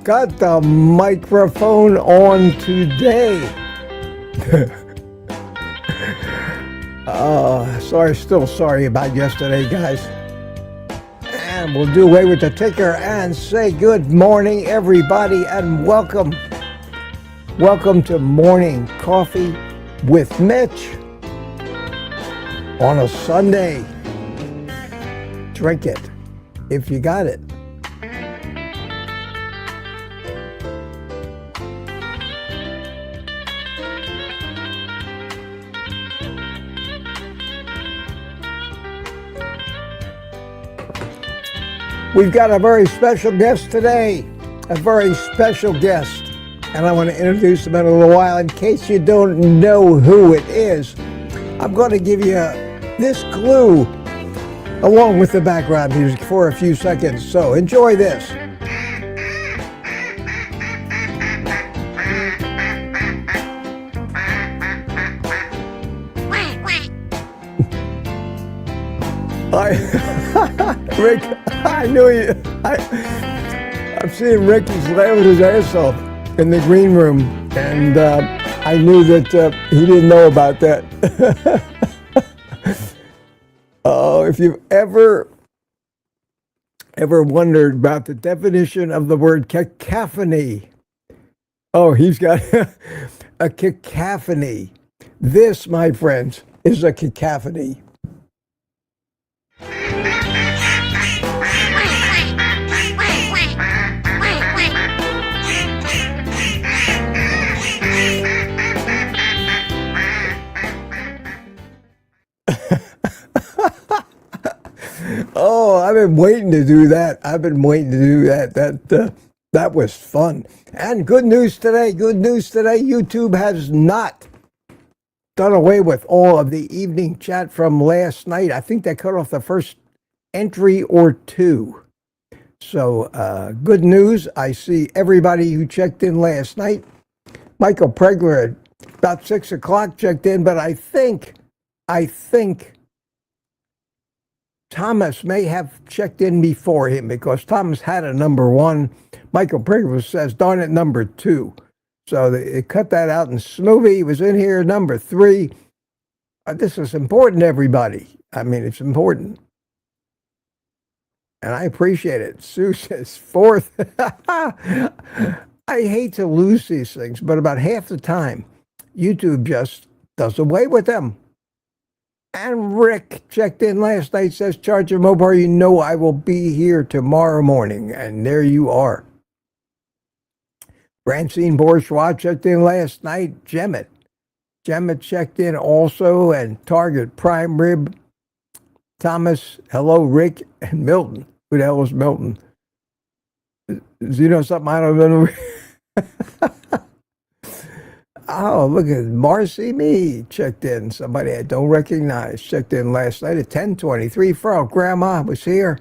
Got the microphone on today. Still sorry about yesterday, guys. And we'll do away with the ticker and say good morning, everybody, and welcome. Welcome to Morning Coffee with Mitch on a Sunday. Drink it if you got it. We've got a very special guest today, a very special guest, and I want to introduce him in a little while. In case you don't know who it is, I'm going to give you this clue along with the background music for a few seconds, so enjoy this. Rick, I knew you. I'm seeing Ricky's laughing his ass off in the green room, and I knew that he didn't know about that. Oh, if you've ever wondered about the definition of the word cacophony, oh, he's got a cacophony. This, my friends, is a cacophony. Oh, I've been waiting to do that. That was fun. And good news today. YouTube has not done away with all of the evening chat from last night. I think they cut off the first entry or two. So good news. I see everybody who checked in last night. Michael Pregler at about 6 o'clock checked in, but I think Thomas may have checked in before him because Thomas had a number 1. Michael Pregler says, darn it, number 2. So they cut that out, and Smoothie was in here, number 3. This is important, everybody. I mean, it's important. And I appreciate it. Sue says 4th. I hate to lose these things, but about half the time, YouTube just does away with them. And Rick checked in last night, says, Charger Mobile, you know I will be here tomorrow morning. And there you are. Francine Bourgeois checked in last night. Gemmet checked in also. And Target Prime Rib. Thomas, hello, Rick, and Milton. Who the hell is Milton? Does he know something I don't know? Oh, look at Marcy Me checked in. Somebody I don't recognize checked in last night at 10:23. Frau Grandma was here.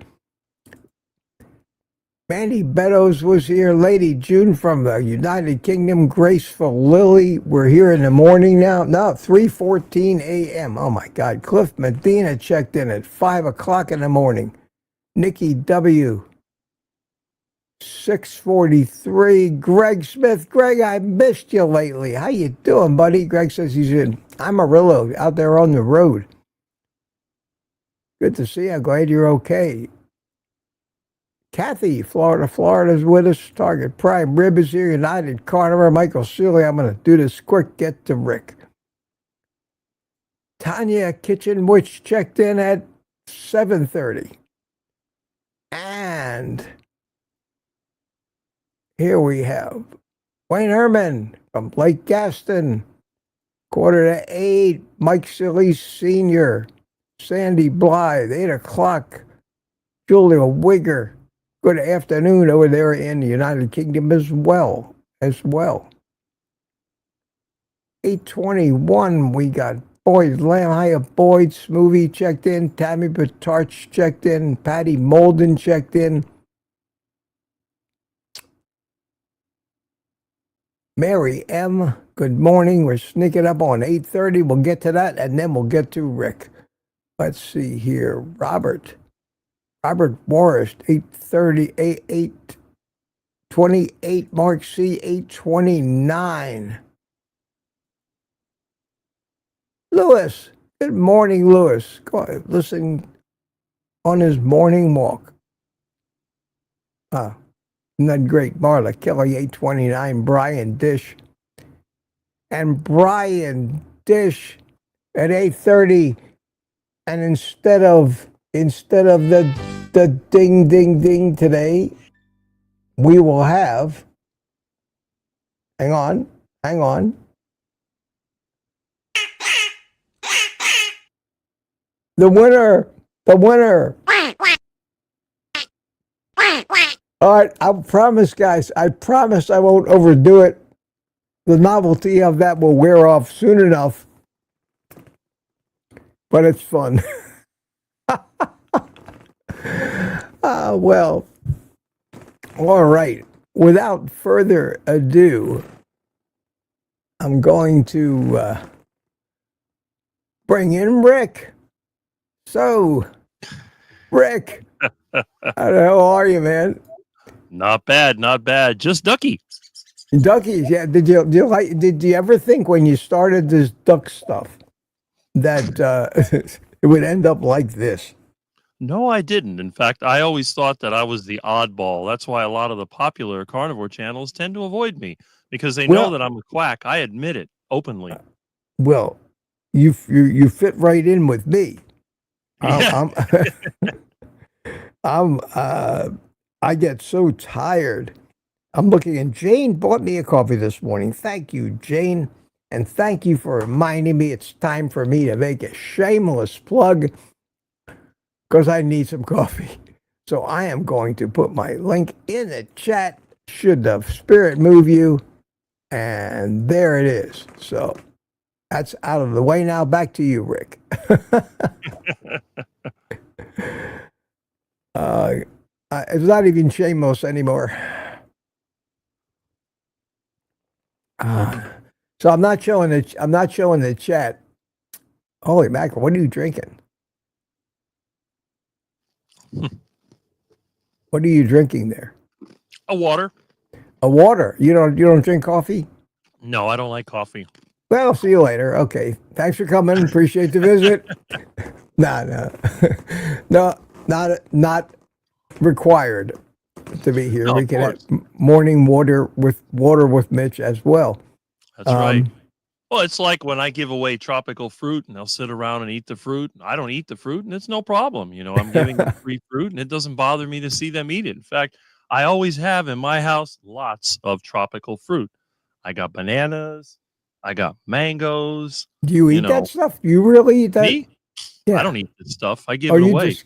Mandy Beddoes was here. Lady June from the United Kingdom. Graceful Lily. We're here in the morning now. No, 3:14 a.m. Oh my God. Cliff Medina checked in at 5 o'clock in the morning. Nikki W. 6:43. Greg Smith. Greg, I missed you lately. How you doing, buddy? Greg says he's in Amarillo, out there on the road. Good to see you. I'm glad you're okay. Kathy, Florida's with us. Target Prime Rib is here. United Carnivore. Michael Seeley. I'm going to do this quick. Get to Rick. Tanya Kitchen Witch checked in at 7:30. And here we have Wayne Herman from Lake Gaston, 7:45. Mike Silly Sr., Sandy Blythe, 8 o'clock. Julia Wigger, good afternoon over there in the United Kingdom as well. 8:21, we got Boyd Lamb, hiya Boyd, Smoothie checked in, Tammy Batarch checked in, Patty Molden checked in. Mary M., good morning. We're sneaking up on 8:30. We'll get to that, and then we'll get to Rick. Let's see here. Robert Morris, 8:30, 8:28. Mark C., 8:29. Lewis, good morning, Lewis. Go ahead, listen on his morning walk. Isn't that great? Marla Kelly, 8:29. Brian Dish. And Brian Dish at 8:30. And instead of the ding, ding, ding today, we will have, hang on. The winner. All right, I promise, guys, I won't overdo it. The novelty of that will wear off soon enough, but it's fun. Well, all right. Without further ado, I'm going to bring in Rick. So, Rick, how are you, man? Not bad. Just ducky. Duckies, yeah. Did you ever think when you started this duck stuff that it would end up like this? No, I didn't. In fact, I always thought that I was the oddball. That's why a lot of the popular carnivore channels tend to avoid me, because they know that I'm a quack. I admit it openly. Well, you fit right in with me. Yeah. I get so tired. I'm looking, and Jane bought me a coffee this morning. Thank you, Jane. And thank you for reminding me it's time for me to make a shameless plug, because I need some coffee. So I am going to put my link in the chat, should the spirit move you. And there it is. So that's out of the way now. Back to you, Rick. It's not even shameless anymore. So I'm not showing the chat. Holy mackerel! What are you drinking? What are you drinking there? A water. A water. You don't drink coffee? No, I don't like coffee. Well, see you later. Okay. Thanks for coming. Appreciate the visit. No, not required to be here. No, we can have morning water with Mitch as well. That's right. Well, it's like when I give away tropical fruit and they'll sit around and eat the fruit. I don't eat the fruit, and it's no problem. I'm giving them free fruit, and it doesn't bother me to see them eat it. In fact, I always have in my house lots of tropical fruit. I got bananas. I got mangoes. Do you eat that stuff? You really eat that? Me? Yeah. I don't eat this stuff. I give it away.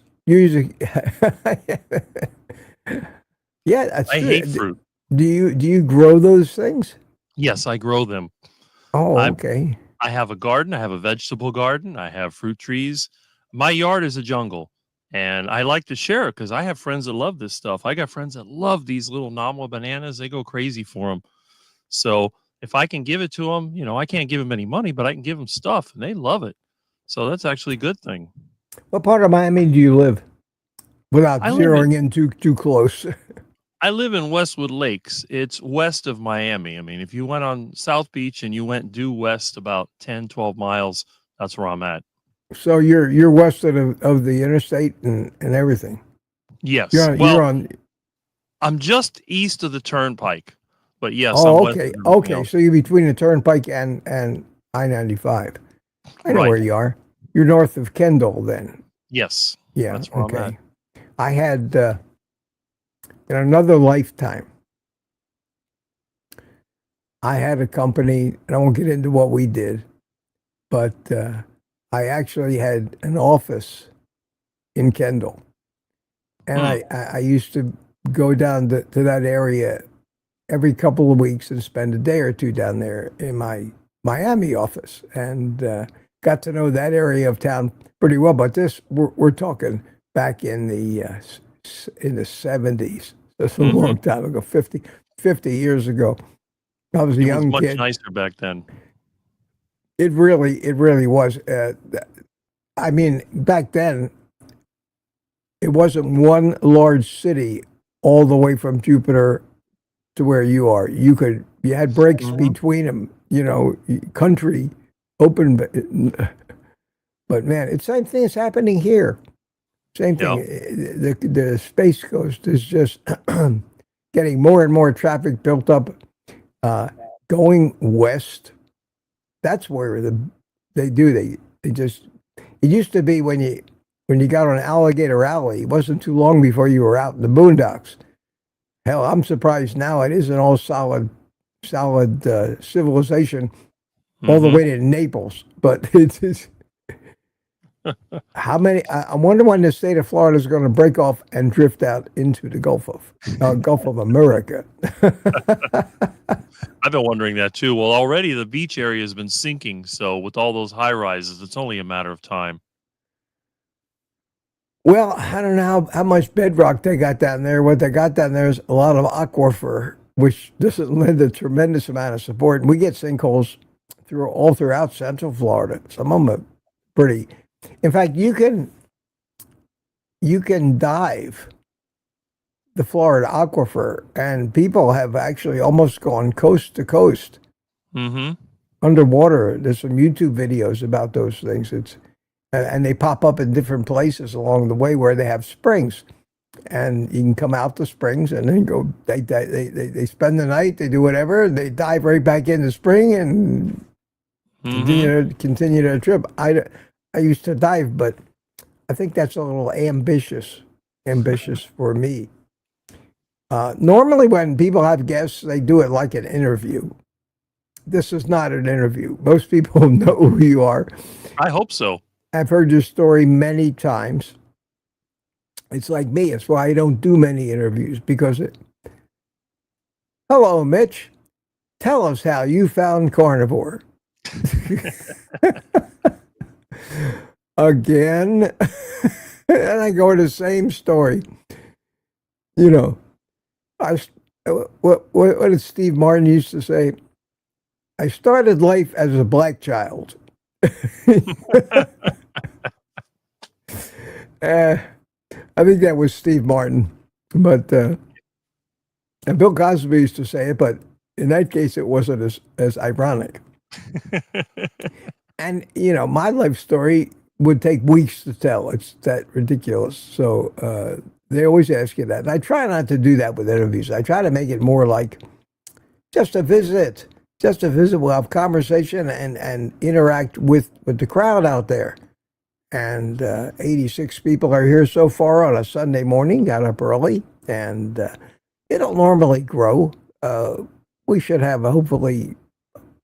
Yeah, that's I hate fruit. Do you grow those things? Yes, I grow them. Oh, okay. I have a garden. I have a vegetable garden. I have fruit trees. My yard is a jungle, and I like to share it because I have friends that love this stuff. I got friends that love these little Nama bananas. They go crazy for them. So if I can give it to them, I can't give them any money, but I can give them stuff, and they love it. So that's actually a good thing. What part of Miami do you live? Without zeroing in too close. I live in Westwood Lakes. It's west of Miami. I mean, if you went on South Beach and you went due west about 10, 12 miles, that's where I'm at. So you're west of the interstate and everything. Yes. You're on. I'm just east of the turnpike, but yes. Oh, okay. Okay. So you're between the turnpike and I-95. I know where you are. You're north of Kendall then. Yes. Yeah. That's where I'm at. I had in another lifetime, I had a company, and I won't get into what we did, but I actually had an office in Kendall, and I used to go down to that area every couple of weeks and spend a day or two down there in my Miami office, and got to know that area of town pretty well. But this, we're talking back in the 70s. That's a long time ago, 50 years ago. I was a It was young much kid. nicer back then. It really was. I mean, back then, it wasn't one large city all the way from Jupiter to where you are. You had breaks between them, country, open. But man, it's same thing is happening here. Same thing. The Space Coast is just getting more and more traffic built up. Going west, that's where they just. It used to be when you got on Alligator Alley, it wasn't too long before you were out in the boondocks. Hell, I'm surprised now it isn't all solid civilization all the way to Naples. But it is. How many? I wonder when the state of Florida is going to break off and drift out into the Gulf of America. I've been wondering that too. Well, already the beach area has been sinking, so with all those high rises, it's only a matter of time. Well, I don't know how much bedrock they got down there. What they got down there is a lot of aquifer, which doesn't lend a tremendous amount of support. And we get sinkholes all throughout Central Florida. Some of them are pretty. In fact, you can dive the Florida aquifer, and people have actually almost gone coast to coast underwater. There's some YouTube videos about those things. And they pop up in different places along the way where they have springs, and you can come out the springs and then go. They spend the night. They do whatever. They dive right back in the spring and continue their trip. I used to dive, but I think that's a little ambitious for me. Normally when people have guests, they do it like an interview. This is not an interview. Most people know who you are. I hope so. I've heard your story many times. It's like me. It's why I don't do many interviews, because hello, Mitch. Tell us how you found Carnivore. Again. And I go to the same story. What did Steve Martin used to say? I started life as a black child. I think that was Steve Martin, but and Bill Cosby used to say it, but in that case, it wasn't as ironic. And my life story would take weeks to tell. It's that ridiculous. So they always ask you that, and I try not to do that with interviews. I try to make it more like just a visit. Just a visit. We'll have conversation and interact with the crowd out there. And 86 people are here so far on a Sunday morning. Got up early, and it'll normally grow. We should have hopefully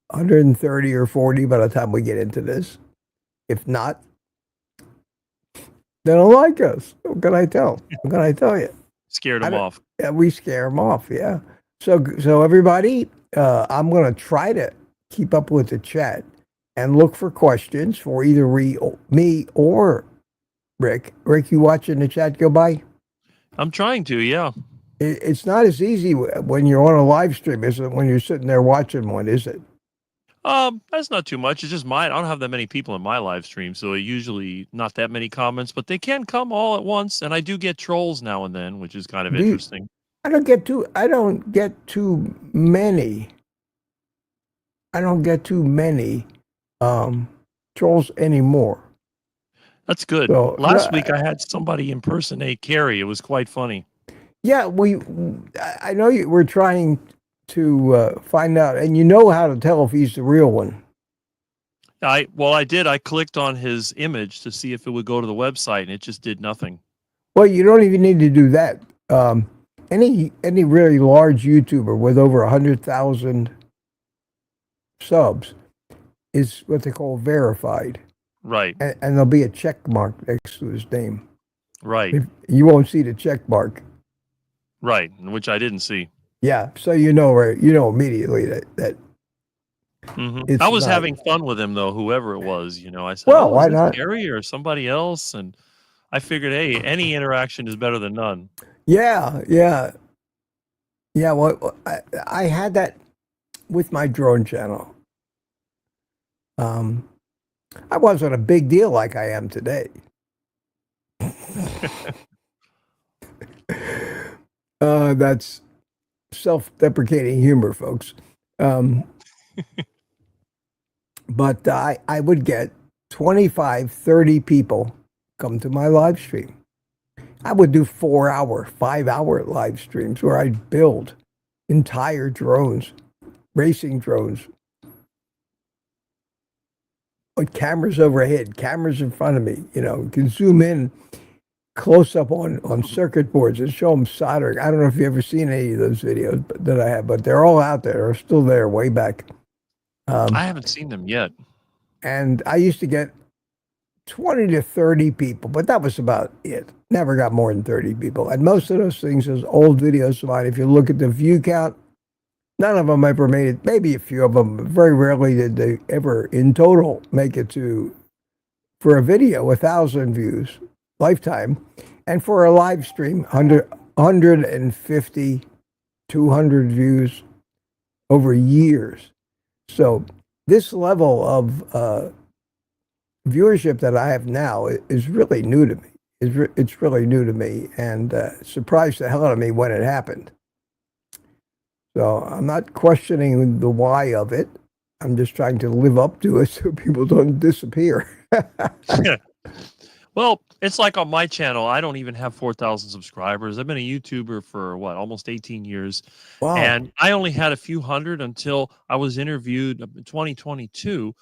130 or 40 by the time we get into this. If not, they don't like us. What can I tell? What can I tell you? Scared them off. Yeah, we scare them off. Yeah. So everybody, I'm going to try to keep up with the chat and look for questions for either me or Rick. Rick, you watching the chat go by? I'm trying to, yeah. It's not as easy when you're on a live stream, is it? When you're sitting there watching one, is it? That's not too much. It's just mine. I don't have that many people in my live stream, so usually not that many comments, but they can come all at once, and I do get trolls now and then, which is kind of interesting. I don't get too many. I don't get too many trolls anymore. That's good. So, last week I had somebody impersonate Carrie. It was quite funny. Yeah, I know you were trying to find out, and you know how to tell if he's the real one. I did. I clicked on his image to see if it would go to the website, and it just did nothing. Well, you don't even need to do that. Any really large YouTuber with over 100,000 subs is what they call verified. Right. and there'll be a check mark next to his name. Right. If you won't see the check mark. Right. Which I didn't see. Yeah, so you know immediately that it's I was not. having fun with him though, whoever it was. I said, Well, "Oh, is why this not? Gary or somebody else?" And I figured, hey, any interaction is better than none. Yeah. Well, I had that with my drone channel. I wasn't a big deal like I am today. That's self-deprecating humor, folks. But I would get 25, 30 people come to my live stream. I would do 4-hour, 5-hour live streams where I'd build entire drones, racing drones, with cameras overhead, cameras in front of me. You can zoom in close up on circuit boards and show them soldering. I don't know if you've ever seen any of those videos that I have, but they're all out there. They're still there way back. I haven't seen them yet. And I used to get 20 to 30 people, but that was about it. Never got more than 30 people. And most of those things, those old videos of mine, if you look at the view count, none of them ever made it. Maybe a few of them. Very rarely did they ever, in total, make it to, for a video, 1,000 views, lifetime. And for a live stream, 150, 200 views over years. So this level of viewership that I have now is really new to me. It's really new to me, and surprised the hell out of me when it happened. So I'm not questioning the why of it. I'm just trying to live up to it so people don't disappear. Well, it's like on my channel, I don't even have 4,000 subscribers. I've been a YouTuber for almost 18 years. Wow. And I only had a few hundred until I was interviewed in 2022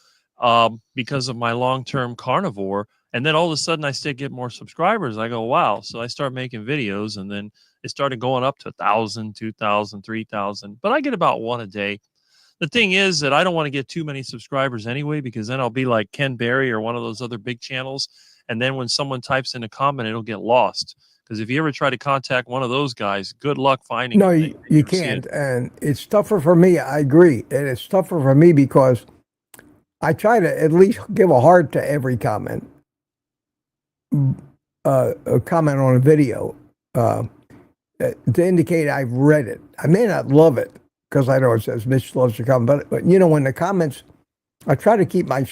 because of my long-term carnivore. And then all of a sudden I still get more subscribers. I go, wow. So I start making videos, and then it started going up to 1,000, 2,000, 3,000. But I get about one a day. The thing is that I don't want to get too many subscribers anyway, because then I'll be like Ken Berry or one of those other big channels. And then when someone types in a comment, it'll get lost. Because if you ever try to contact one of those guys, good luck finding No, it. you can't. And it's tougher for me. I agree. And it's tougher for me because I try to at least give a heart to every comment. A comment on a video to indicate I've read it. I may not love it because I know it says Mitch loves to comment, but when the comments, I try to keep my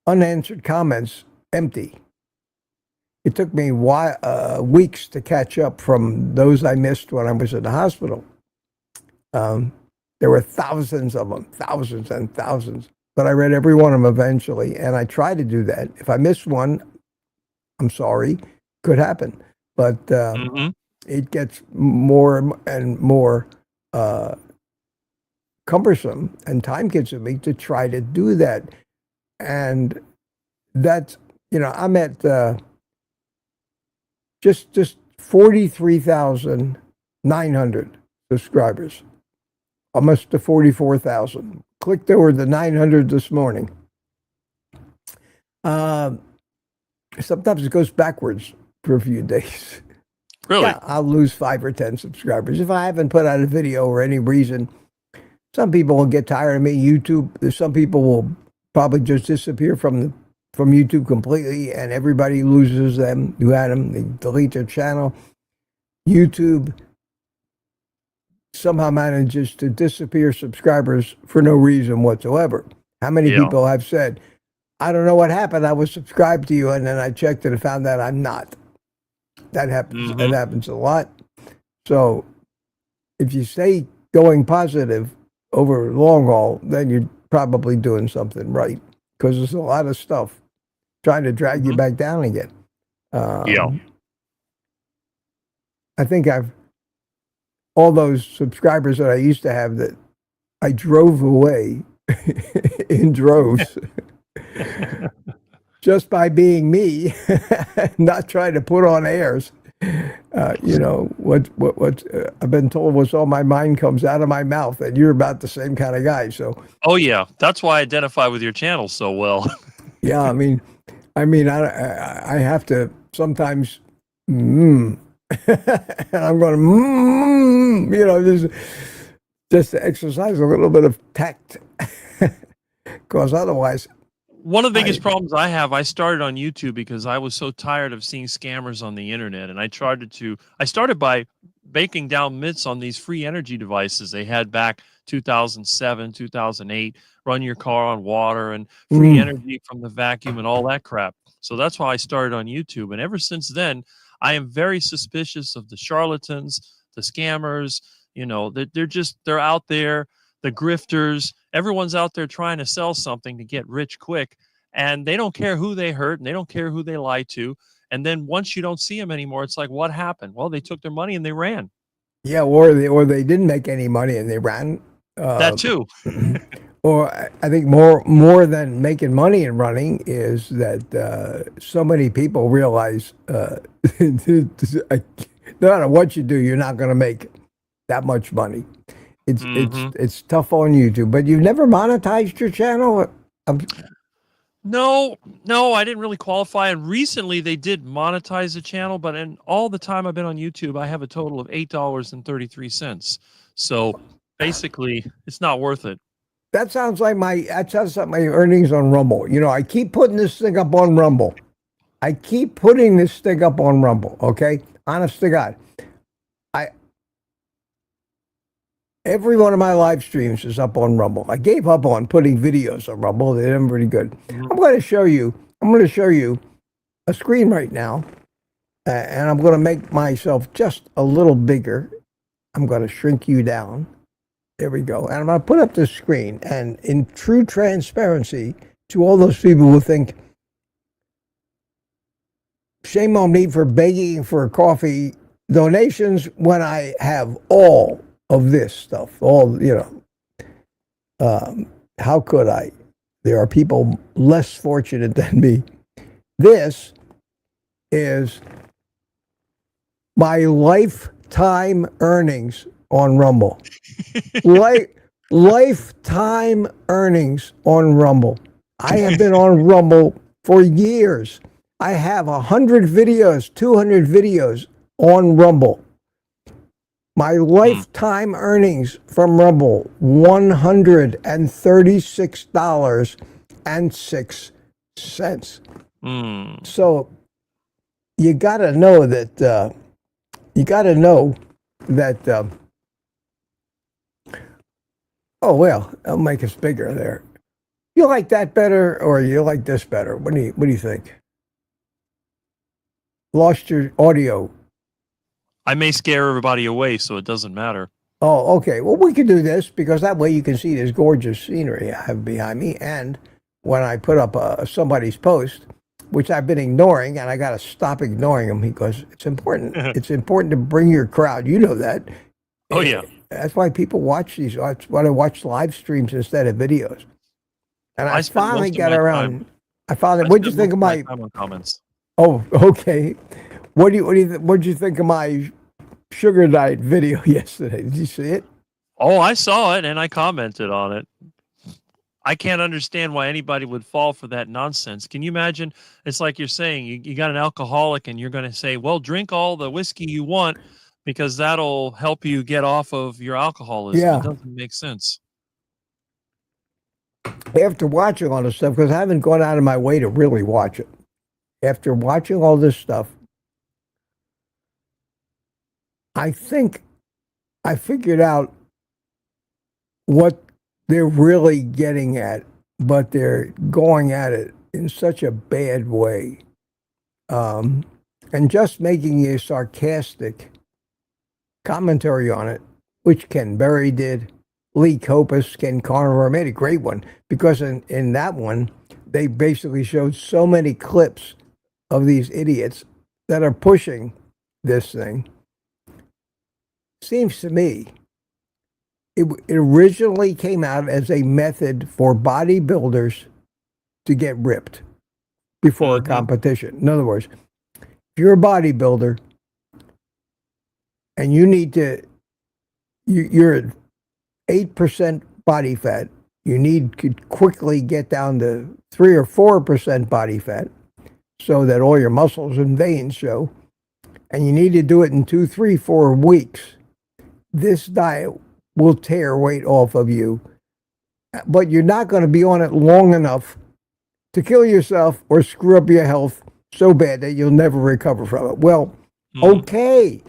unanswered comments empty. It took me weeks to catch up from those I missed when I was in the hospital. There were thousands of them, thousands and thousands, but I read every one of them eventually, and I try to do that. If I missed one, I'm sorry, could happen, but it gets more and more cumbersome and time-consuming to try to do that. And that's, I'm at just 43,900 subscribers, almost to 44,000. Clicked over the 900 this morning. Sometimes it goes backwards for a few days. Really? Yeah, I'll lose 5 or 10 subscribers if I haven't put out a video or any reason. Some people will get tired of me. Some people will probably just disappear from YouTube completely, and everybody loses them who had them. They delete their channel. YouTube somehow manages to disappear subscribers for no reason whatsoever. How many people have said, I don't know what happened, I was subscribed to you, and then I checked and found out I'm not. That happens. That happens a lot. So if you stay going positive over long haul, then you're probably doing something right, because there's a lot of stuff trying to drag you back down again. I think all those subscribers that I used to have that I drove away in droves just by being me, not trying to put on airs. What I've been told, what's on my mind comes out of my mouth, and you're about the same kind of guy. So, oh yeah, that's why I identify with your channel so well. Yeah, I have to sometimes, and I'm going, just to exercise a little bit of tact, because otherwise, One of the I, biggest problems I have, I started on YouTube because I was so tired of seeing scammers on the internet, and I started by baking down myths on these free energy devices they had back 2007, 2008, run your car on water and free mm, energy from the vacuum and all that crap. So that's why I started on YouTube, and ever since then, I am very suspicious of the charlatans, the scammers. They're out there, the grifters. Everyone's out there trying to sell something to get rich quick, and they don't care who they hurt and they don't care who they lie to. And then once you don't see them anymore, it's like, what happened? Well, they took their money and they ran. yeah, or they didn't make any money and they ran. That Uh, too. or I think more than making money and running is that so many people realize no matter what you do, you're not going to make that much money. It's it's Hmm. it's tough on YouTube, but you've never monetized your channel. Um, No, no, I didn't really qualify. And recently they did monetize the channel, but in all the time I've been on YouTube, I have a total of $8.33. So basically, it's not worth it. that sounds like my earnings on Rumble. I keep putting this thing up on Rumble. I keep putting this thing up on Rumble. Okay, honest to God, I every one of my live streams is up on Rumble. I gave up on putting videos on Rumble. They're never really good. Mhm. I'm going to show you. I'm going to show you a screen right now, and I'm going to make myself just a little bigger. I'm going to shrink you down. There we go. And I'm going to put up the screen. And in true transparency to all those people who think, shame on me for begging for coffee donations when I have all of this stuff. How could I? There are people less fortunate than me. This is my lifetime earnings on Rumble. Lifetime earnings on Rumble. I have been on Rumble for years. I have 100 videos, 200 videos on Rumble. My lifetime earnings from Rumble, $136.06. Mm. So you got to know that. Oh well, I'll make us bigger there. You like that better, or you like this better? What do you think? Lost your audio. I may scare everybody away, so it doesn't matter. Oh, okay. Well, we could do this because that way you can see this gorgeous scenery I have behind me. And when I put up somebody's post, which I've been ignoring, and I got to stop ignoring them because it's important. It's important to bring your crowd. You know that. Oh, yeah. That's why people watch these. That's why they watch live streams instead of videos. And I spend finally most of got my around. time. I found it. I What'd you spend think most of of my my? time on comments. Oh, okay. What'd you think of my sugar diet video yesterday? Did you see it? Oh, I saw it and I commented on it. I can't understand why anybody would fall for that nonsense. Can you imagine? It's like you're saying you got an alcoholic and you're going to say, well, drink all the whiskey you want because that'll help you get off of your alcoholism. It Yeah. doesn't make sense. After watching all this stuff, because I haven't gone out of my way to really watch it. After watching all this stuff, I think I figured out what they're really getting at, but they're going at it in such a bad way. And just making a sarcastic commentary on it, which Ken Berry did, Lee Copus, Ken Carnivore made a great one because in that one, they basically showed so many clips of these idiots that are pushing this thing. Seems to me it originally came out as a method for bodybuilders to get ripped before a competition. In other words, if you're a bodybuilder and you're at 8% body fat, You need to quickly get down to 3 or 4% body fat so that all your muscles and veins show. And you need to do it in 2, 3, 4 weeks. This diet will tear weight off of you, but you're not going to be on it long enough to kill yourself or screw up your health so bad that you'll never recover from it. Well, okay.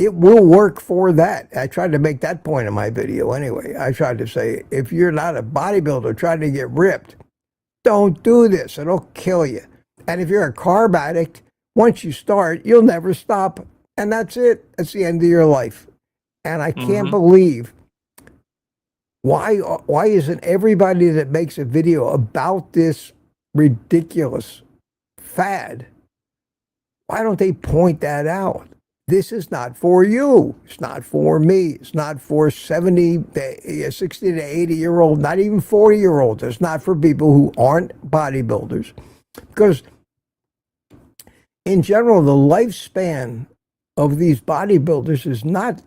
It will work for that. I tried to make that point in my video anyway. I tried to say, if you're not a bodybuilder trying to get ripped, don't do this. It'll kill you. And if you're a carb addict, once you start, you'll never stop. And that's it. That's the end of your life. And I can't believe why isn't everybody that makes a video about this ridiculous fad, why don't they point that out? This is not for you. It's not for me. It's not for 60 to 80-year-old, not even 40-year-olds. It's not for people who aren't bodybuilders. Because in general, the lifespan of these bodybuilders is not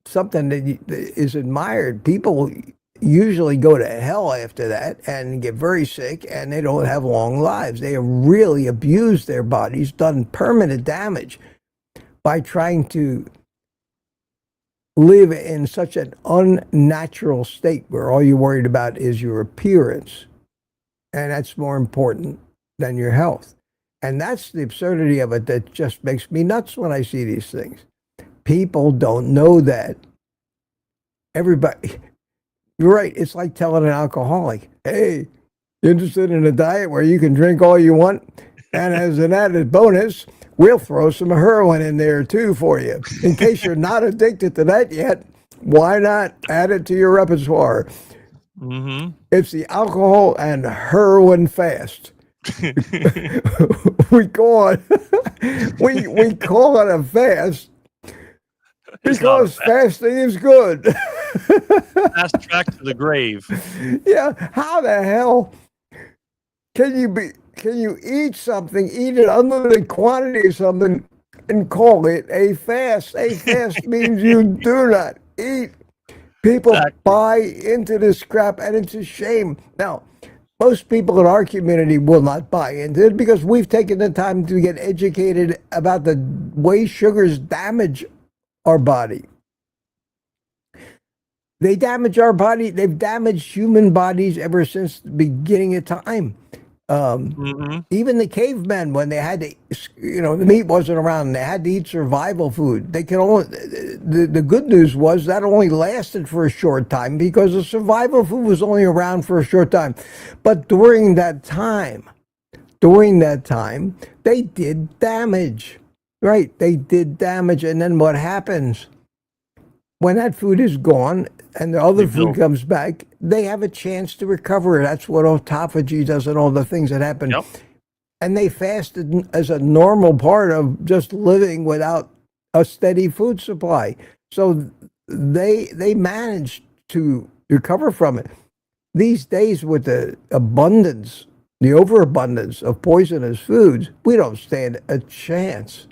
something that is admired. People usually go to hell after that and get very sick, and they don't have long lives. They have really abused their bodies, done permanent damage by trying to live in such an unnatural state where all you're worried about is your appearance. And that's more important than your health. And that's the absurdity of it that just makes me nuts when I see these things. People don't know that. Everybody, you're right. It's like telling an alcoholic, hey, you interested in a diet where you can drink all you want? And as an added bonus, we'll throw some heroin in there too for you. In case you're not addicted to that yet, why not add it to your repertoire? It's the alcohol and heroin fast. we call it a fast because fasting is good. Fast track to the grave. Yeah, how the hell can you eat something, eat an unlimited quantity of something, and call it a fast? A fast means you do not eat. People buy into this crap, and it's a shame. Now, most people in our community will not buy into it because we've taken the time to get educated about the way sugars damage our body. They damage our body. They've damaged human bodies ever since the beginning of time. Even the cavemen, when they had to, the meat wasn't around, they had to eat survival food. They could only, the good news was that only lasted for a short time because the survival food was only around for a short time. But during that time, they did damage, right? They did damage. And then what happens when that food is gone and the other food comes back? They have a chance to recover. That's what autophagy does and all the things that happen. Yep. And they fasted as a normal part of just living without a steady food supply. So they managed to recover from it. These days, with the overabundance of poisonous foods, we don't stand a chance.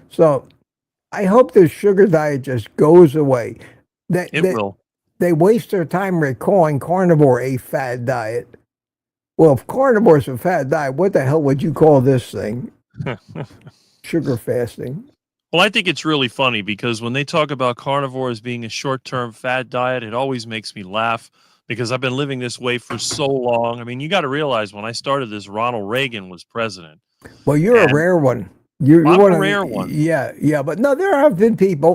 So I hope the sugar diet just goes away. It will. They waste their time calling carnivore a fad diet. Well, if carnivore is a fad diet, what the hell would you call this thing? Sugar fasting. Well, I think it's really funny because when they talk about carnivore as being a short-term fad diet, it always makes me laugh because I've been living this way for so long. I mean, you got to realize when I started this, Ronald Reagan was president. Well, you're a rare one. You're I'm a rare one. Yeah. But no, there have been people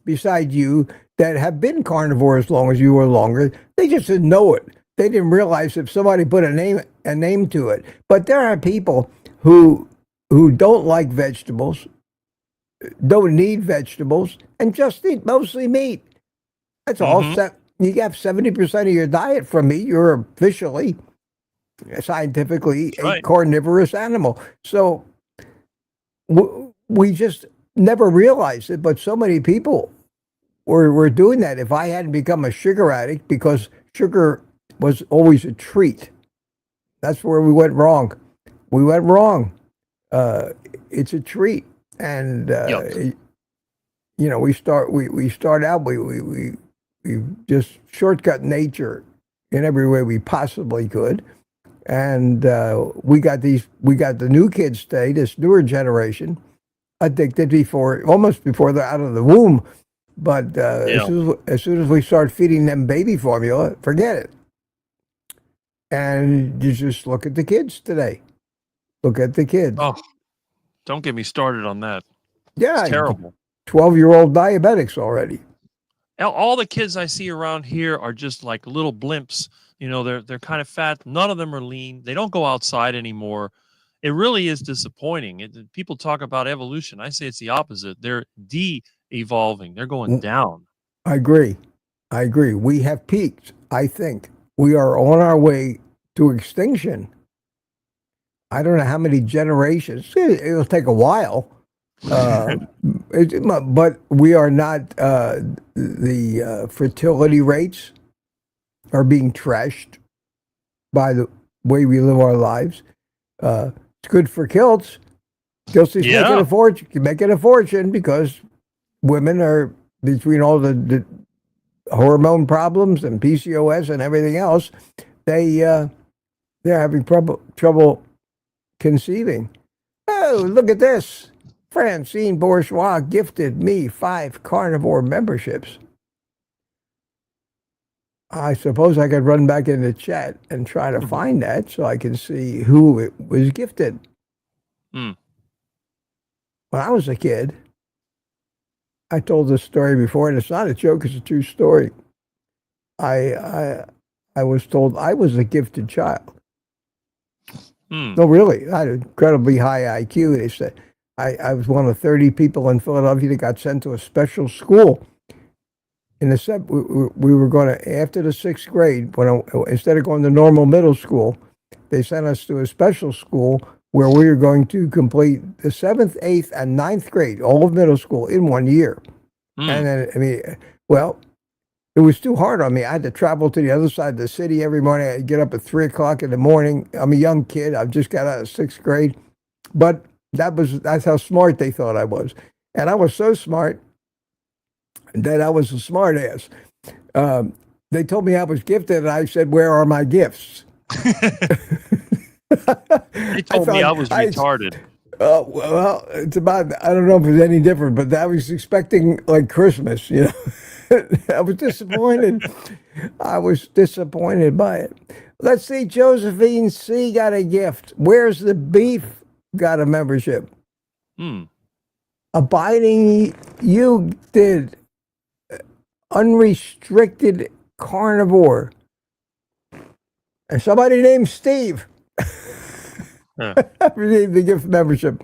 beside you that have been carnivore as long as you were longer. They just didn't know it. They didn't realize if somebody put a name to it. But there are people who don't like vegetables, don't need vegetables, and just eat mostly meat. That's all. You have 70% of your diet from meat. You're officially, scientifically, a carnivorous animal. So we just never realized it, but so many people were doing that. If I hadn't become a sugar addict, because sugar was always a treat, that's where we went wrong. It's a treat, and we start out, we just shortcut nature in every way we possibly could. And we got the new kids today, this newer generation, addicted almost before they're out of the womb. But Yeah. as soon as we start feeding them baby formula, forget it. And you just look at the kids today. Look at the kids. Oh, don't get me started on that. Yeah, It's terrible. 12-year-old diabetics already. All the kids I see around here are just like little blimps. They're kind of fat. None of them are lean. They don't go outside anymore. It really is disappointing. People talk about evolution. I say it's the opposite. They're de-evolving. They're going down. I agree. We have peaked, I think. We are on our way to extinction. I don't know how many generations. It'll take a while. But we are not, the fertility rates are being trashed by the way we live our lives. It's good for kilts. Kiltsy's making a fortune because women are, between all the hormone problems and PCOS and everything else, they're having trouble conceiving. Oh, look at this. Francine Bourgeois gifted me 5 carnivore memberships. I suppose I could run back in the chat and try to find that so I can see who it was gifted. Mm. When I was a kid, I told this story before, and it's not a joke, it's a true story. I was told I was a gifted child. No, really. I had an incredibly high IQ. They said I was one of 30 people in Philadelphia that got sent to a special school. We were going to, after the 6th grade, instead of going to normal middle school, they sent us to a special school where we were going to complete the 7th, 8th, and 9th grade, all of middle school, in 1 year. And then, it was too hard on me. I had to travel to the other side of the city every morning. I'd get up at 3 o'clock in the morning. I'm a young kid. I just got out of 6th grade. But that's how smart they thought I was. And I was so smart that I was a smart ass. They told me I was gifted, and I said, "Where are my gifts?" They told me I was retarded. Well, it's about, I don't know if it's any different, but I was expecting like Christmas, I was disappointed. I was disappointed by it. Let's see, Josephine C. got a gift. Where's the Beef got a membership. Abiding, you did unrestricted carnivore. And somebody named Steve received the gift membership.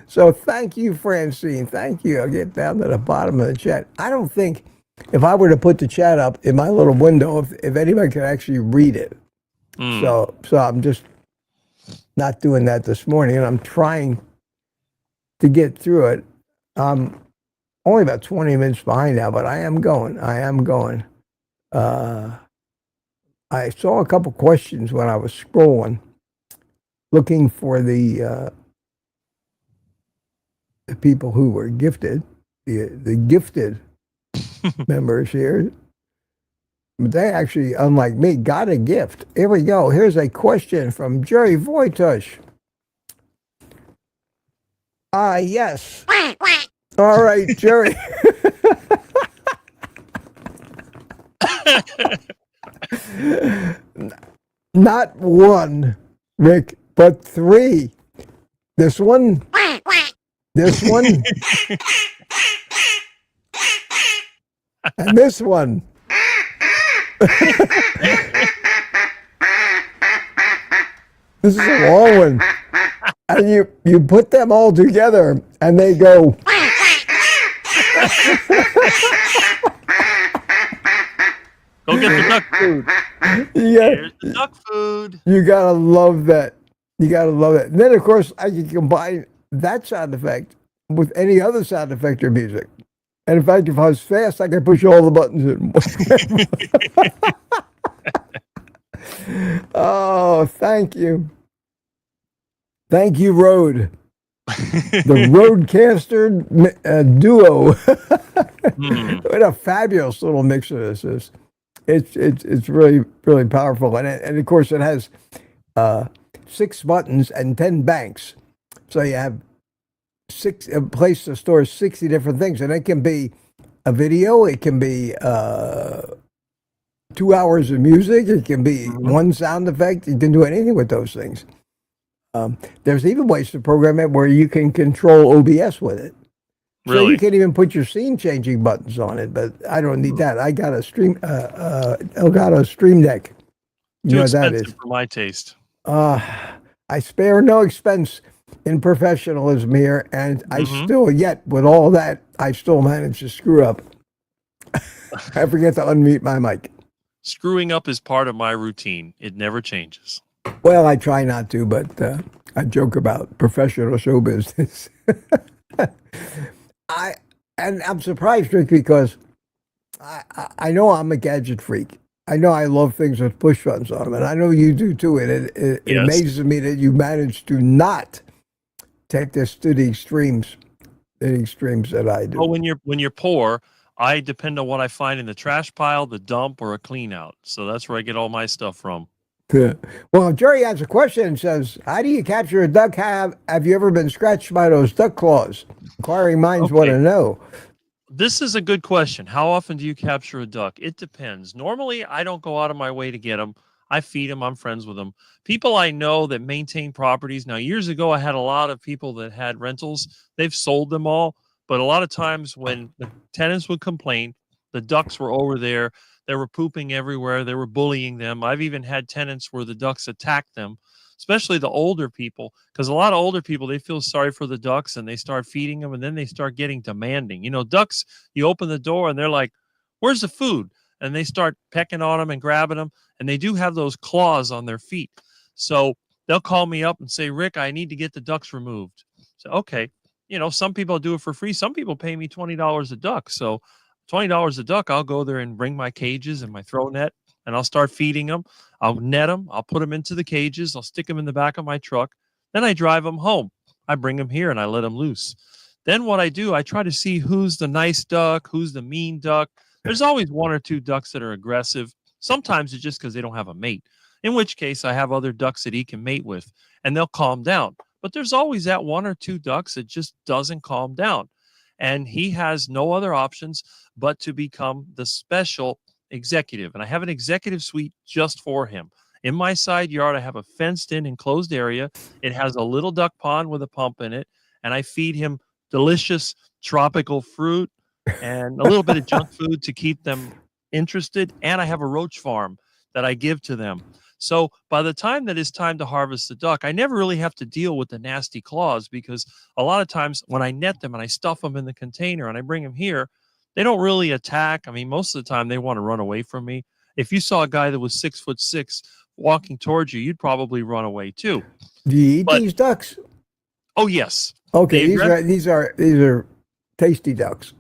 So thank you, Francine. Thank you. I'll get down to the bottom of the chat. I don't think, if I were to put the chat up in my little window, if anybody could actually read it. So I'm just not doing that this morning, and I'm trying to get through it. I'm only about 20 minutes behind now, but I am going. I saw a couple questions when I was scrolling, looking for the people who were gifted, the gifted members here. But they actually, unlike me, got a gift. Here we go. Here's a question from Jerry Voitush. Yes. All right, Jerry. Not one, Rick, but 3. This one. And this one. This is a long one. And you put them all together and they go. Go get the duck food. Here's the duck food. You gotta love that. And then, of course, I can combine that sound effect with any other sound effect or music. And in fact, if I was fast, I could push all the buttons in. Oh, thank you. Thank you, Road. The Roadcaster Duo. Hmm. What a fabulous little mixer this is. It's really, really powerful. And of course, it has 6 buttons and 10 banks. So you have a place to store 60 different things. And it can be a video, it can be 2 hours of music, it can be Hmm. one sound effect. You can do anything with those things. There's even ways to program it where you can control OBS with it. So you Really? can even put your scene changing buttons on it, but I don't need that. I got a Elgato Stream Deck. You Too know what that expensive is. for my taste. I spare no expense in professionalism here, and I Hmm. still, yet with all that, I still manage to screw up. I forget to unmute my mic. Screwing up is part of my routine. It never changes. Well, I try not to, but I joke about professional show business. I'm surprised, Rick, because I know I'm a gadget freak. I know I love things with push buttons on them, and I know you do too. And it Yes. amazes me that you managed to not take this to the extremes that I do. Well, when you're poor, I depend on what I find in the trash pile, the dump, or a clean out. So that's where I get all my stuff from. Well, Jerry has a question and says, how do you capture a duck? Have you ever been scratched by those duck claws? Inquiring minds want Okay. to know. This is a good question. How often do you capture a duck? It depends. Normally, I don't go out of my way to get them. I feed them. I'm friends with them. People I know that maintain properties. Now, years ago, I had a lot of people that had rentals. They've sold them all. But a lot of times when the tenants would complain, the ducks were over there. They were pooping everywhere. They were bullying them. I've even had tenants where the ducks attacked them, especially the older people, because a lot of older people, they feel sorry for the ducks and they start feeding them, and then they start getting demanding. Ducks, you open the door and they're like, where's the food? And they start pecking on them and grabbing them, and they do have those claws on their feet. So they'll call me up and say, Rick, I need to get the ducks removed. So okay, some people do it for free. Some people pay me $20 a duck. So $20 a duck, I'll go there and bring my cages and my throw net, and I'll start feeding them. I'll net them. I'll put them into the cages. I'll stick them in the back of my truck. Then I drive them home. I bring them here and I let them loose. Then what I do, I try to see who's the nice duck, who's the mean duck. There's always 1 or 2 ducks that are aggressive. Sometimes it's just because they don't have a mate, in which case I have other ducks that he can mate with, and they'll calm down. But there's always that 1 or 2 ducks that just doesn't calm down. And he has no other options but to become the special executive. And I have an executive suite just for him. In my side yard, I have a fenced in enclosed area. It has a little duck pond with a pump in it. And I feed him delicious tropical fruit and a little bit of junk food to keep them interested. And I have a roach farm that I give to them. So by the time that it's time to harvest the duck, I never really have to deal with the nasty claws, because a lot of times when I net them and I stuff them in the container and I bring them here, they don't really attack. I mean, most of the time they want to run away from me. If you saw a guy that was 6'6" walking towards you, you'd probably run away too. Do you eat But these ducks? oh yes, Okay, the these are tasty ducks.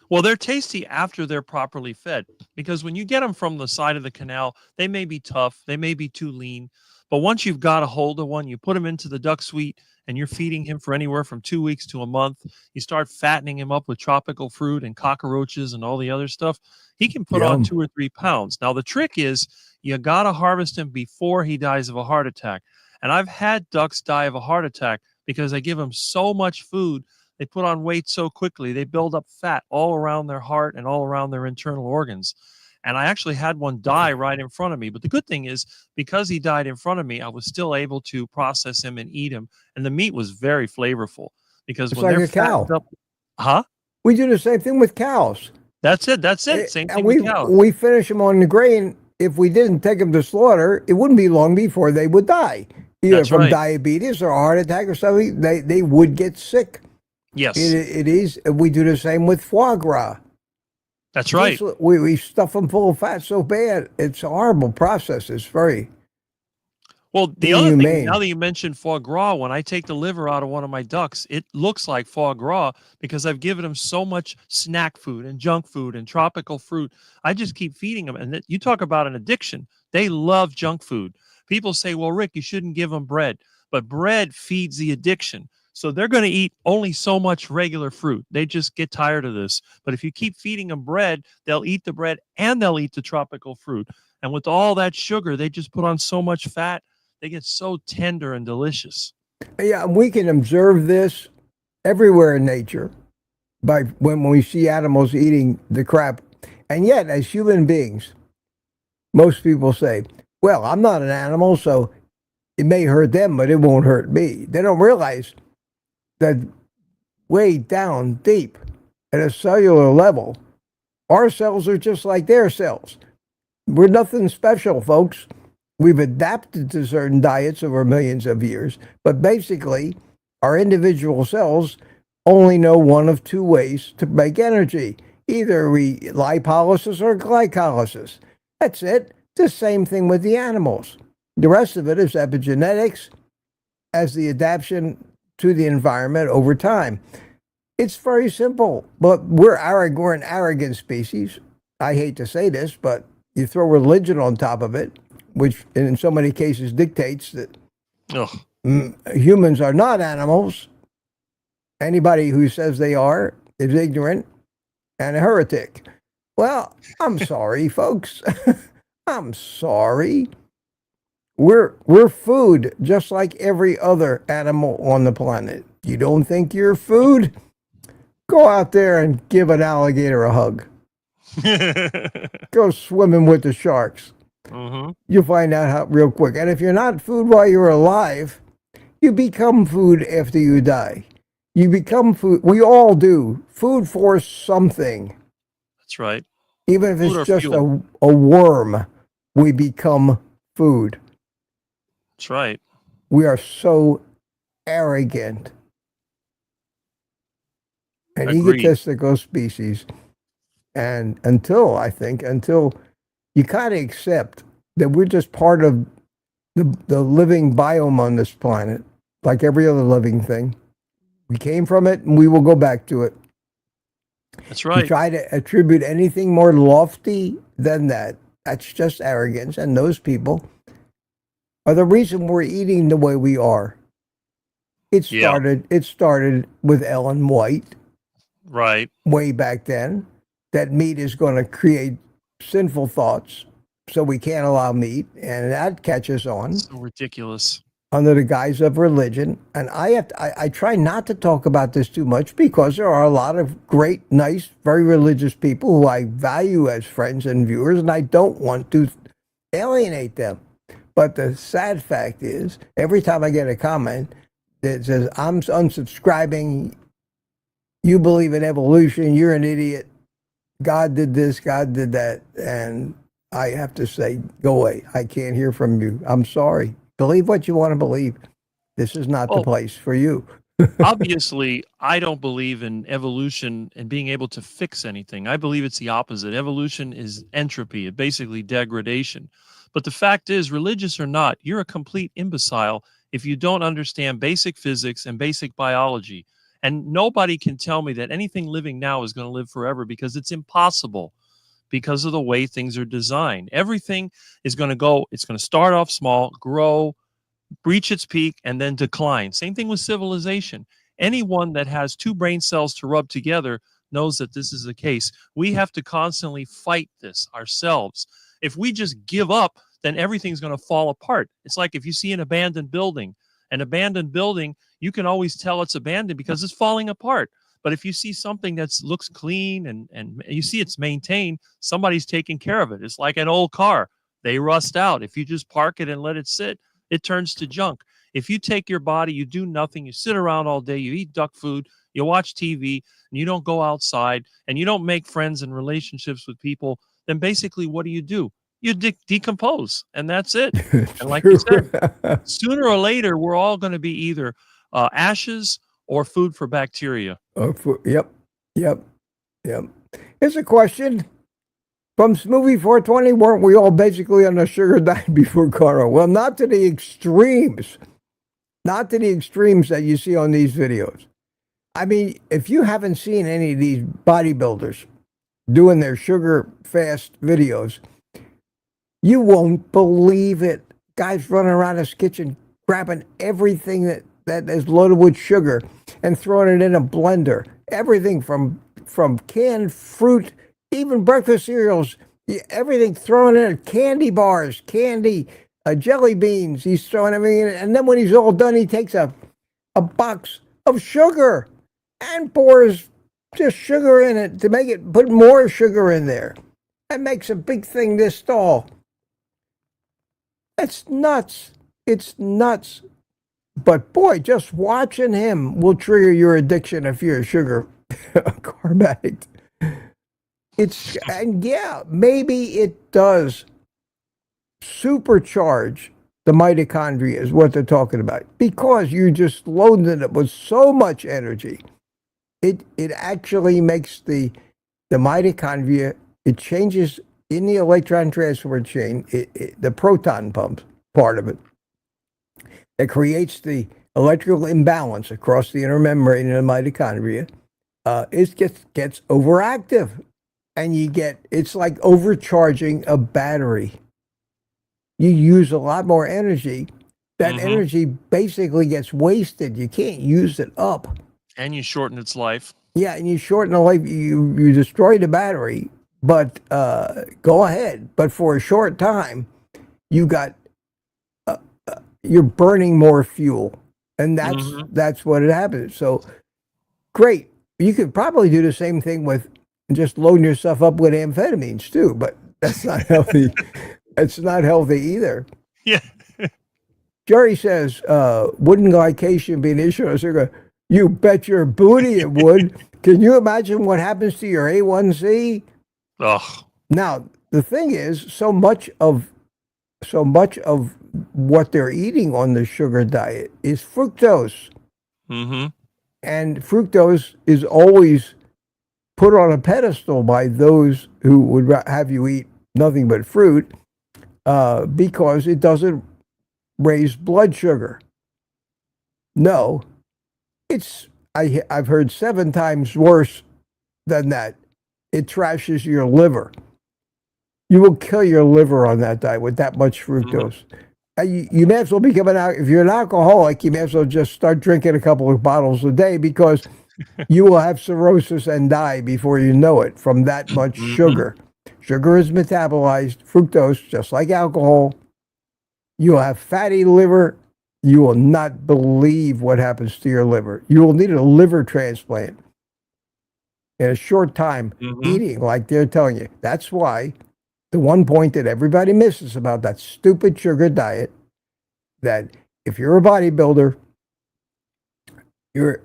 well, they're tasty after they're properly fed, because when you get them from the side of the canal, they may be tough, they may be too lean. But once you've got a hold of one, you put him into the duck suite and you're feeding him for anywhere from 2 weeks to a month. You start fattening him up with tropical fruit and cockroaches and all the other stuff. He can put on Yum. 2 or 3 pounds. Now, the trick is you got to harvest him before he dies of a heart attack. And I've had ducks die of a heart attack because I give them so much food. They put on weight so quickly. They build up fat all around their heart and all around their internal organs. And I actually had one die right in front of me. But the good thing is, because he died in front of me, I was still able to process him and eat him. And the meat was very flavorful, because It's when like they're a cow. fattened up, huh? We do the same thing with cows. That's it. That's it. Same thing And with cows. we finish them on the grain. If we didn't take them to slaughter, it wouldn't be long before they would die, either That's from right. diabetes or a heart attack or something. They would get sick. Yes, It is. We do the same with foie gras. that's right. We stuff them full of fat so bad. It's a horrible process. It's very Well, the other thing, inhumane. now that you mentioned foie gras, when I take the liver out of one of my ducks, it looks like foie gras because I've given them so much snack food and junk food and tropical fruit. I just keep feeding them. And you talk about an addiction. They love junk food. People say, well, Rick, you shouldn't give them bread, but bread feeds the addiction. So they're going to eat only so much regular fruit. They just get tired of this. But if you keep feeding them bread, they'll eat the bread and they'll eat the tropical fruit. And with all that sugar, they just put on so much fat. They get so tender and delicious. Yeah, we can observe this everywhere in nature by when we see animals eating the crap. And yet, as human beings, most people say, well, I'm not an animal, so it may hurt them, but it won't hurt me. They don't realize that way down deep at a cellular level, our cells are just like their cells. We're nothing special, folks. We've adapted to certain diets over millions of years, but basically, our individual cells only know one of two ways to make energy. Either we lipolysis or glycolysis. That's it. The same thing with the animals. The rest of it is epigenetics as the adaptation to the environment over time. It's very simple, but we're an arrogant species. I hate to say this, but you throw religion on top of it, which in so many cases dictates that humans are not animals. Anybody who says they are is ignorant and a heretic. Well, I'm sorry, folks. I'm sorry. We're food just like every other animal on the planet. You don't think you're food? Go out there and give an alligator a hug. Go swimming with the sharks. You'll find out how real quick. And if you're not food while you're alive, you become food after you die. You become food. We all do. Food for something. That's right. Even if it's just a worm, we become food. That's right. We are so arrogant. An egotistical species. And until you kind of accept that we're just part of the living biome on this planet, like every other living thing. We came from it and we will go back to it. That's right. You try to attribute anything more lofty than that, that's just arrogance. And those people are the reason we're eating the way we are. It started with Ellen White. Right. Way back then, that meat is going to create sinful thoughts, so we can't allow meat, and that catches on. So ridiculous. Under the guise of religion. And I try not to talk about this too much because there are a lot of great, nice, very religious people who I value as friends and viewers, and I don't want to alienate them. But the sad fact is, every time I get a comment that says, I'm unsubscribing, you believe in evolution, you're an idiot, God did this, God did that, and I have to say, go away. I can't hear from you. I'm sorry. Believe what you want to believe. This is not the place for you. Obviously, I don't believe in evolution and being able to fix anything. I believe it's the opposite. Evolution is entropy, basically degradation. But the fact is, religious or not, you're a complete imbecile if you don't understand basic physics and basic biology. And nobody can tell me that anything living now is going to live forever, because it's impossible, because of the way things are designed. Everything is going to it's going to start off small, grow, reach its peak, and then decline. Same thing with civilization. Anyone that has two brain cells to rub together knows that this is the case. We have to constantly fight this ourselves. If we just give up, then everything's going to fall apart. It's like if you see an abandoned building, you can always tell it's abandoned because it's falling apart. But if you see something that looks clean and you see it's maintained, somebody's taking care of it. It's like an old car. They rust out. If you just park it and let it sit, it turns to junk. If you take your body, you do nothing, you sit around all day, you eat duck food, you watch TV, and you don't go outside, and you don't make friends and relationships with people, then basically what do? You decompose, and that's it. And like you said, sooner or later, we're all going to be either ashes or food for bacteria. Yep. Here's a question from Smoothie 420. Weren't we all basically on a sugar diet before carnivore? Well, not to the extremes. Not to the extremes that you see on these videos. I mean, if you haven't seen any of these bodybuilders doing their sugar fast videos, you won't believe it. Guys running around his kitchen grabbing everything that that is loaded with sugar and throwing it in a blender. Everything from canned fruit, even breakfast cereals, everything thrown in candy bars, candy, jelly beans. He's throwing everything in it. And then when he's all done, he takes a box of sugar and pours just sugar in it to make it, put more sugar in there. That makes a big thing this tall. That's nuts. It's nuts. But boy, just watching him will trigger your addiction if you're a sugar carb addict. And yeah, maybe it does supercharge the mitochondria is what they're talking about, because you're just loading it with so much energy. It actually makes the mitochondria, it changes in the electron transfer chain, the proton pump part of it. It creates the electrical imbalance across the inner membrane of the mitochondria. It gets overactive, and it's like overcharging a battery. You use a lot more energy. That energy basically gets wasted. You can't use it up. And you shorten its life. Yeah, and you shorten the life. You destroy the battery, but go ahead. But for a short time, you're burning more fuel, and that's what it happens. So great. You could probably do the same thing with just loading yourself up with amphetamines too, but that's not healthy. It's not healthy either. Yeah. Jerry says, wouldn't glycation be an issue? You bet your booty it would. Can you imagine what happens to your A1C? Ugh. Now, the thing is, so much of what they're eating on the sugar diet is fructose. And fructose is always put on a pedestal by those who would have you eat nothing but fruit, because it doesn't raise blood sugar. No, I've heard 7 times worse than that. It trashes your liver. You will kill your liver on that diet with that much fructose. You may as well become if you're an alcoholic, you may as well just start drinking a couple of bottles a day, because you will have cirrhosis and die before you know it from that much sugar. Sugar is metabolized, fructose, just like alcohol. You will have fatty liver. You will not believe what happens to your liver. You will need a liver transplant in a short time, eating like they're telling you. That's why the one point that everybody misses about that stupid sugar diet, that if you're a bodybuilder, you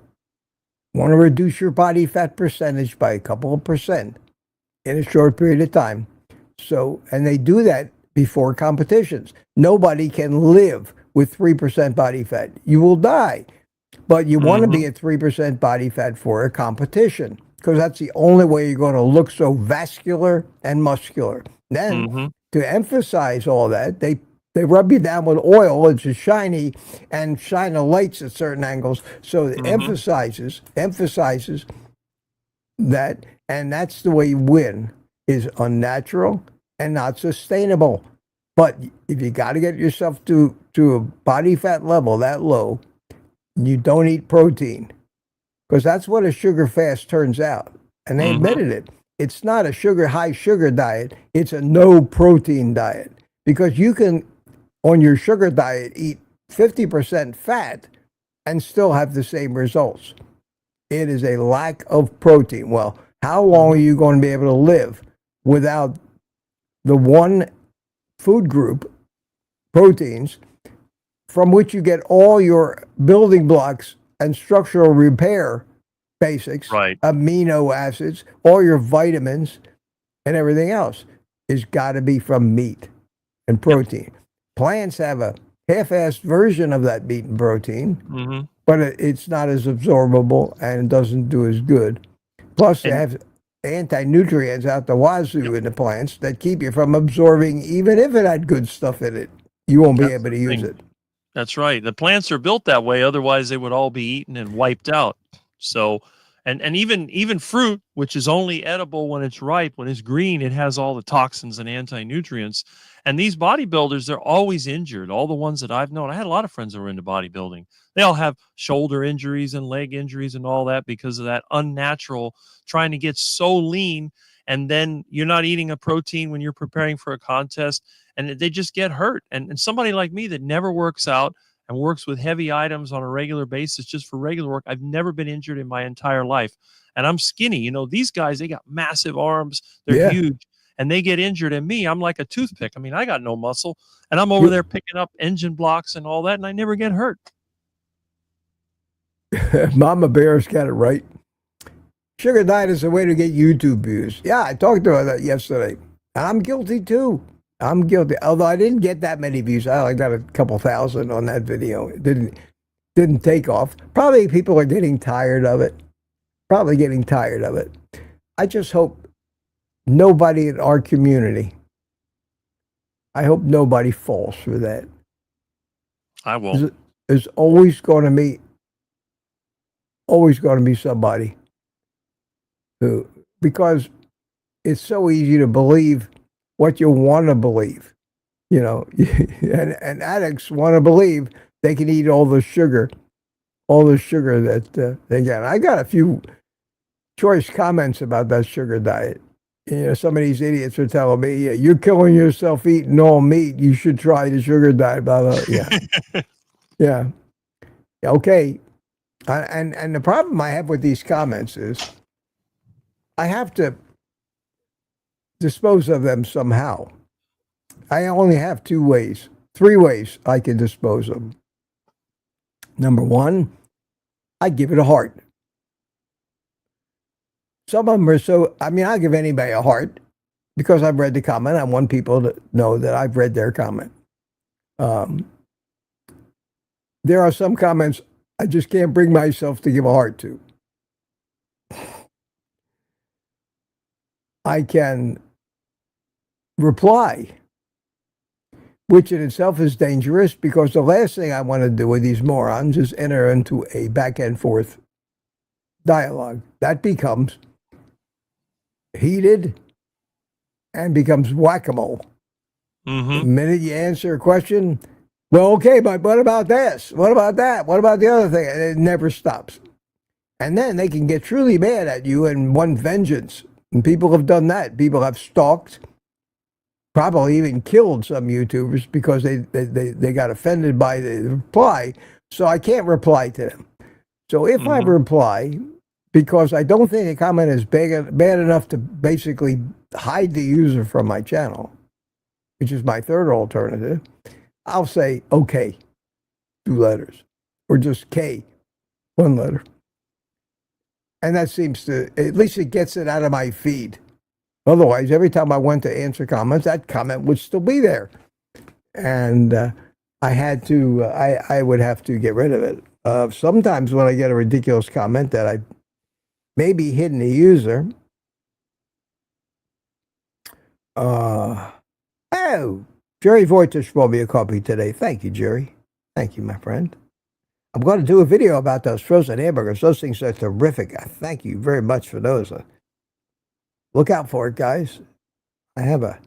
want to reduce your body fat percentage by a couple of percent in a short period of time. And they do that before competitions. Nobody can live with 3% body fat. You will die. But you want to be at 3% body fat for a competition, because that's the only way you're going to look so vascular and muscular. Then, to emphasize all that, they rub you down with oil. It's shiny, and shine the lights at certain angles. So it emphasizes that, and that's the way you win, is unnatural and not sustainable. But if you got to get yourself to a body fat level that low, you don't eat protein, because that's what a sugar fast turns out. And they admitted it. It's not a high sugar diet. It's a no protein diet, because you can, on your sugar diet, eat 50% fat and still have the same results. It is a lack of protein. Well, how long are you going to be able to live without the one food group, proteins, from which you get all your building blocks and structural repair basics, amino acids, all your vitamins and everything else, is got to be from meat and protein. Plants have a half-assed version of that meat and protein, but it's not as absorbable and doesn't do as good. Plus, they have anti-nutrients out the wazoo in the plants that keep you from absorbing, even if it had good stuff in it. You won't be able to use it. That's right. The plants are built that way. Otherwise, they would all be eaten and wiped out. So, And even fruit, which is only edible when it's ripe, when it's green, it has all the toxins and anti-nutrients. And these bodybuilders, they're always injured. All the ones that I've known, I had a lot of friends that were into bodybuilding. They all have shoulder injuries and leg injuries and all that because of that unnatural trying to get so lean. And then you're not eating a protein when you're preparing for a contest, and they just get hurt. And somebody like me that never works out and works with heavy items on a regular basis just for regular work, I've never been injured in my entire life. And I'm skinny. You know, these guys, they got massive arms. They're huge, and they get injured. And me, I'm like a toothpick. I mean, I got no muscle, and I'm over there picking up engine blocks and all that, and I never get hurt. Mama Bear's got it right. Sugar diet is a way to get YouTube views. Yeah, I talked to her that yesterday. I'm guilty too. I'm guilty. Although I didn't get that many views. I got a couple thousand on that video. It didn't take off. Probably people are getting tired of it. I just hope nobody in our community, I hope nobody falls for that. I won't. There's always going to be somebody who, because it's so easy to believe what you want to believe, you know, and addicts want to believe they can eat all the sugar that they get. I got a few choice comments about that sugar diet. You know, some of these idiots are telling me, yeah, you're killing yourself eating all meat. You should try the sugar diet. Blah, blah. Yeah. Yeah. Okay. And the problem I have with these comments is I have to dispose of them somehow. I only have three ways I can dispose of them. Number one, I give it a heart. Some of them are I'll give anybody a heart because I've read the comment. I want people to know that I've read their comment. There are some comments I just can't bring myself to give a heart to. I can reply, which in itself is dangerous because the last thing I want to do with these morons is enter into a back and forth dialogue. That becomes heated and becomes whack-a-mole. Mm-hmm. The minute you answer a question, well, okay, but what about this? What about that? What about the other thing? And it never stops. And then they can get truly mad at you and want vengeance. And people have done that. People have stalked, probably even killed some YouTubers because they got offended by the reply. So I can't reply to them. So if I reply, because I don't think a comment is bad enough to basically hide the user from my channel, which is my third alternative, I'll say, okay, 2 letters, or just K, 1 letter. And that seems to, at least it gets it out of my feed. Otherwise, every time I went to answer comments, that comment would still be there. And I would have to get rid of it. Sometimes when I get a ridiculous comment that I maybe hidden the user, Jerry Voitish brought me a copy today. Thank you, Jerry. Thank you, my friend. I'm going to do a video about those frozen hamburgers. Those things are terrific. Thank you very much for those. Look out for it, guys. I have a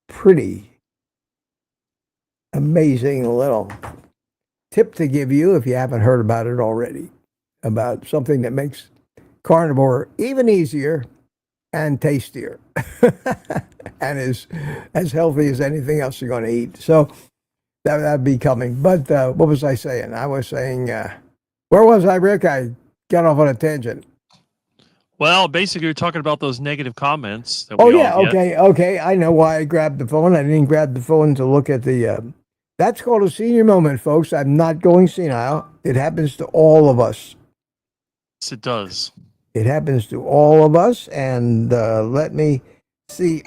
pretty amazing little tip to give you if you haven't heard about it already, about something that makes carnivore even easier and tastier and is as healthy as anything else you're going to eat. So that'd be coming. But what was I saying? I was saying, where was I, Rick? I got off on a tangent. Well, basically, you're talking about those negative comments. That Okay. I know why I grabbed the phone. I didn't grab the phone to look at the. That's called a senior moment, folks. I'm not going senile. It happens to all of us. Yes, it does. It happens to all of us. And let me see.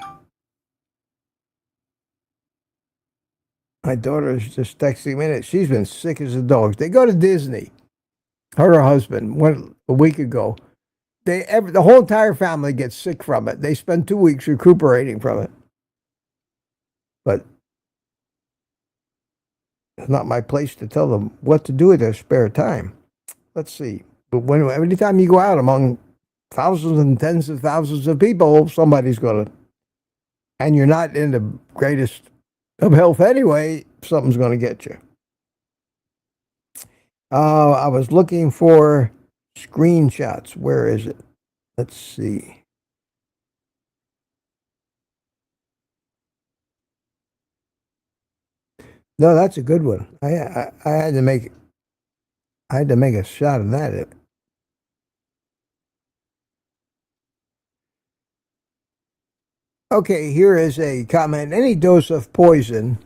My daughter's just texting me. She's been sick as a dog. They go to Disney. Her and her husband went a week ago. The whole entire family gets sick from it. They spend 2 weeks recuperating from it. But it's not my place to tell them what to do with their spare time. Let's see. But every time you go out among thousands and tens of thousands of people, somebody's going to, and you're not in the greatest of health anyway, something's going to get you. I was looking for screenshots. Where is it? Let's see. No, that's a good one. I had to make a shot of that. Okay, here is a comment. Any dose of poison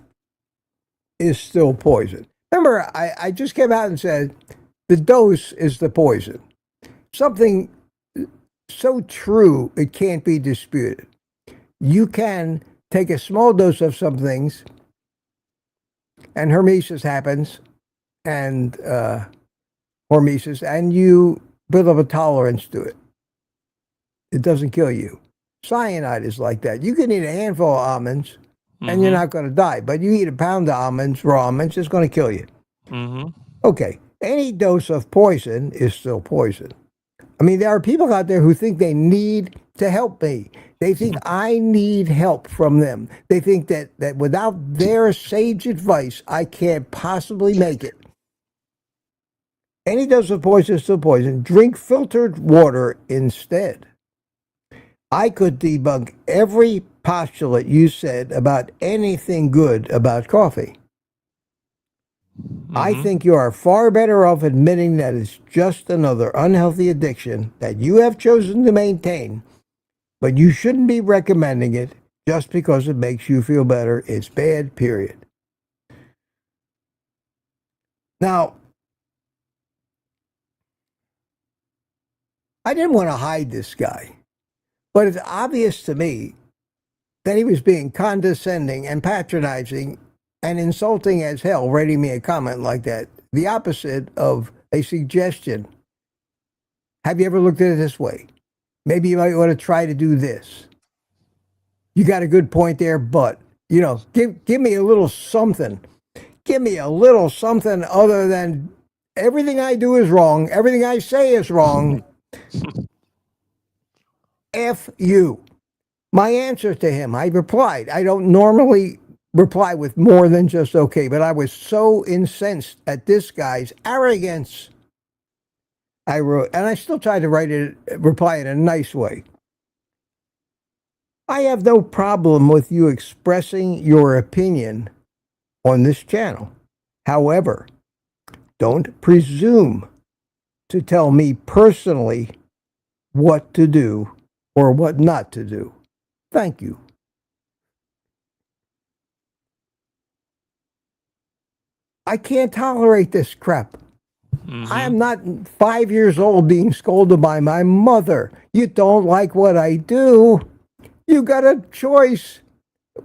is still poison. Remember, I just came out and said the dose is the poison. Something so true it can't be disputed. You can take a small dose of some things, and hormesis happens, and hormesis, and you build up a tolerance to it. It doesn't kill you. Cyanide is like that. You can eat a handful of almonds, and you're not going to die. But you eat a pound of almonds, raw almonds, it's going to kill you. Okay, any dose of poison is still poison. I mean, there are people out there who think they need to help me. They think I need help from them. They think that without their sage advice, I can't possibly make it. Any dose of poison is still poison. Drink filtered water instead. I could debunk every postulate you said about anything good about coffee. I think you are far better off admitting that it's just another unhealthy addiction that you have chosen to maintain, but you shouldn't be recommending it just because it makes you feel better. It's bad, period. Now, I didn't want to hide this guy, but it's obvious to me that he was being condescending and patronizing and insulting as hell, writing me a comment like that. The opposite of a suggestion. Have you ever looked at it this way? Maybe you might want to try to do this. You got a good point there, but, give me a little something. Give me a little something other than everything I do is wrong, everything I say is wrong. F you. My answer to him, I replied. I don't normally reply with more than just okay, but I was so incensed at this guy's arrogance. I wrote, and I still try to reply in a nice way. I have no problem with you expressing your opinion on this channel. However, don't presume to tell me personally what to do or what not to do. Thank you. I can't tolerate this crap. I am not 5 years old being scolded by my mother. You don't like what I do. You got a choice.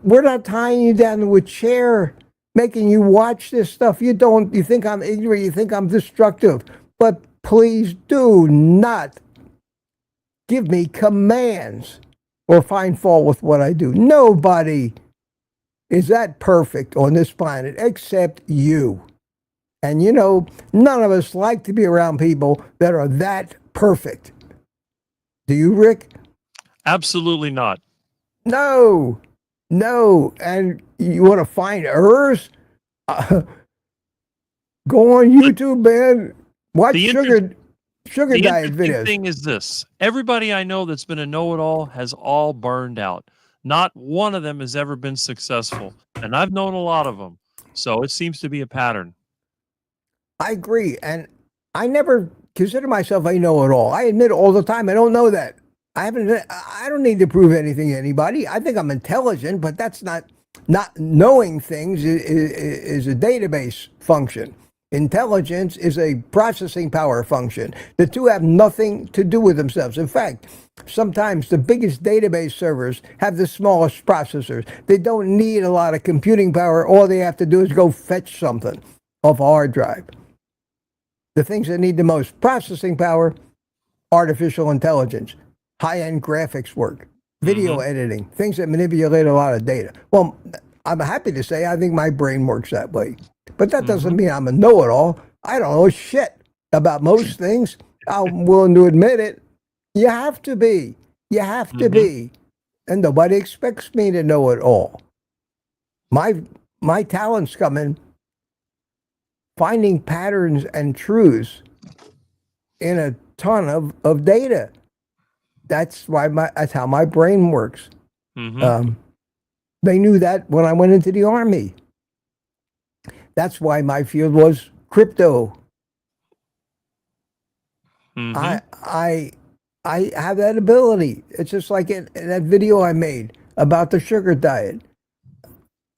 We're not tying you down to a chair, making you watch this stuff. You think I'm ignorant, you think I'm destructive. But please do not give me commands or find fault with what I do. Nobody is that perfect on this planet except you. And none of us like to be around people that are that perfect. Do you, Rick? Absolutely not. No. And you want to find errors? Go on YouTube, man. Watch sugar diet videos. The thing is this. Everybody I know that's been a know-it-all has all burned out. Not one of them has ever been successful. And I've known a lot of them. So it seems to be a pattern. I agree. And I never consider myself a know-it-all. I admit all the time I don't know that. I don't need to prove anything to anybody. I think I'm intelligent, but that's not knowing things is a database function. Intelligence is a processing power function. The two have nothing to do with themselves. In fact, sometimes the biggest database servers have the smallest processors. They don't need a lot of computing power. All they have to do is go fetch something off a hard drive. The things that need the most processing power, artificial intelligence, high-end graphics work, video editing, things that manipulate a lot of data. Well, I'm happy to say I think my brain works that way. But that doesn't mean I'm a know-it-all. I don't know shit about most things. I'm willing to admit it. You have to be. You have to be. And nobody expects me to know it all. My talents come in finding patterns and truths in a ton of data. That's how my brain works. They knew that when I went into the Army. That's why my field was crypto. I have that ability. It's just like in that video I made about the sugar diet.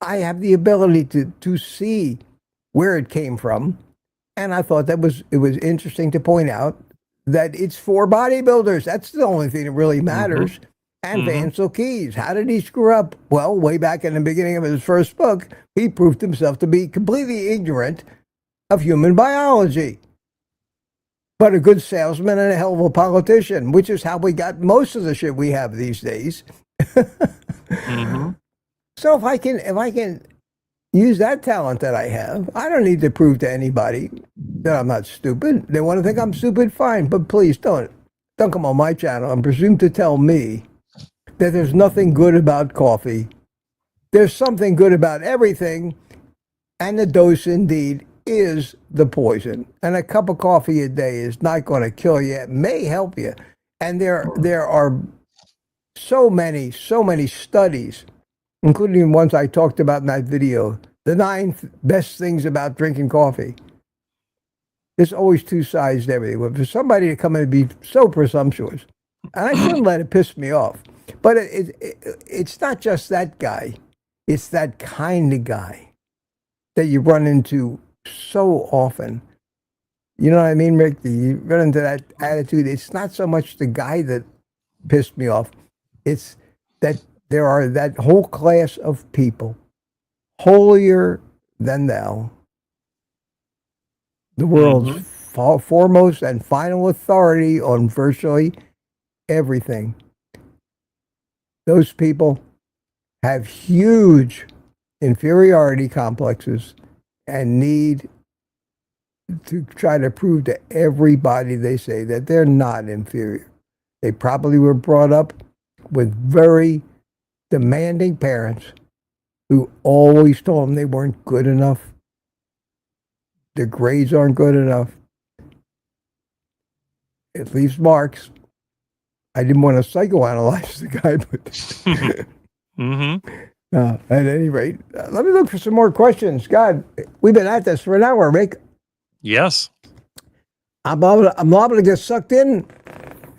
I have the ability to see where it came from, and I thought it was interesting to point out that it's for bodybuilders. That's the only thing that really matters. And Vansel Keys, how did he screw up? Well, way back in the beginning of his first book, he proved himself to be completely ignorant of human biology, but a good salesman and a hell of a politician, which is how we got most of the shit we have these days. So if I can use that talent that I have, I don't need to prove to anybody that I'm not stupid. They want to think I'm stupid, fine, but please don't come on my channel and presume to tell me that there's nothing good about coffee. There's something good about everything, and the dose indeed is the poison. And a cup of coffee a day is not going to kill you. It may help you. And there are so many studies, including ones I talked about in that video, the 9 best things about drinking coffee. There's always two sides to everything. But for somebody to come in and be so presumptuous, and I shouldn't let it piss me off, but it's not just that guy. It's that kind of guy that you run into so often. You know what I mean, Rick? You run into that attitude. It's not so much the guy that pissed me off. It's that there are that whole class of people, holier than thou, the world's foremost and final authority on virtually everything. Those people have huge inferiority complexes and need to try to prove to everybody they say that they're not inferior. They probably were brought up with very demanding parents who always told them they weren't good enough. Their grades aren't good enough. It leaves marks. I didn't want to psychoanalyze the guy, but at any rate, let me look for some more questions. God, we've been at this for an hour, Rick. Yes. I'm liable to get sucked in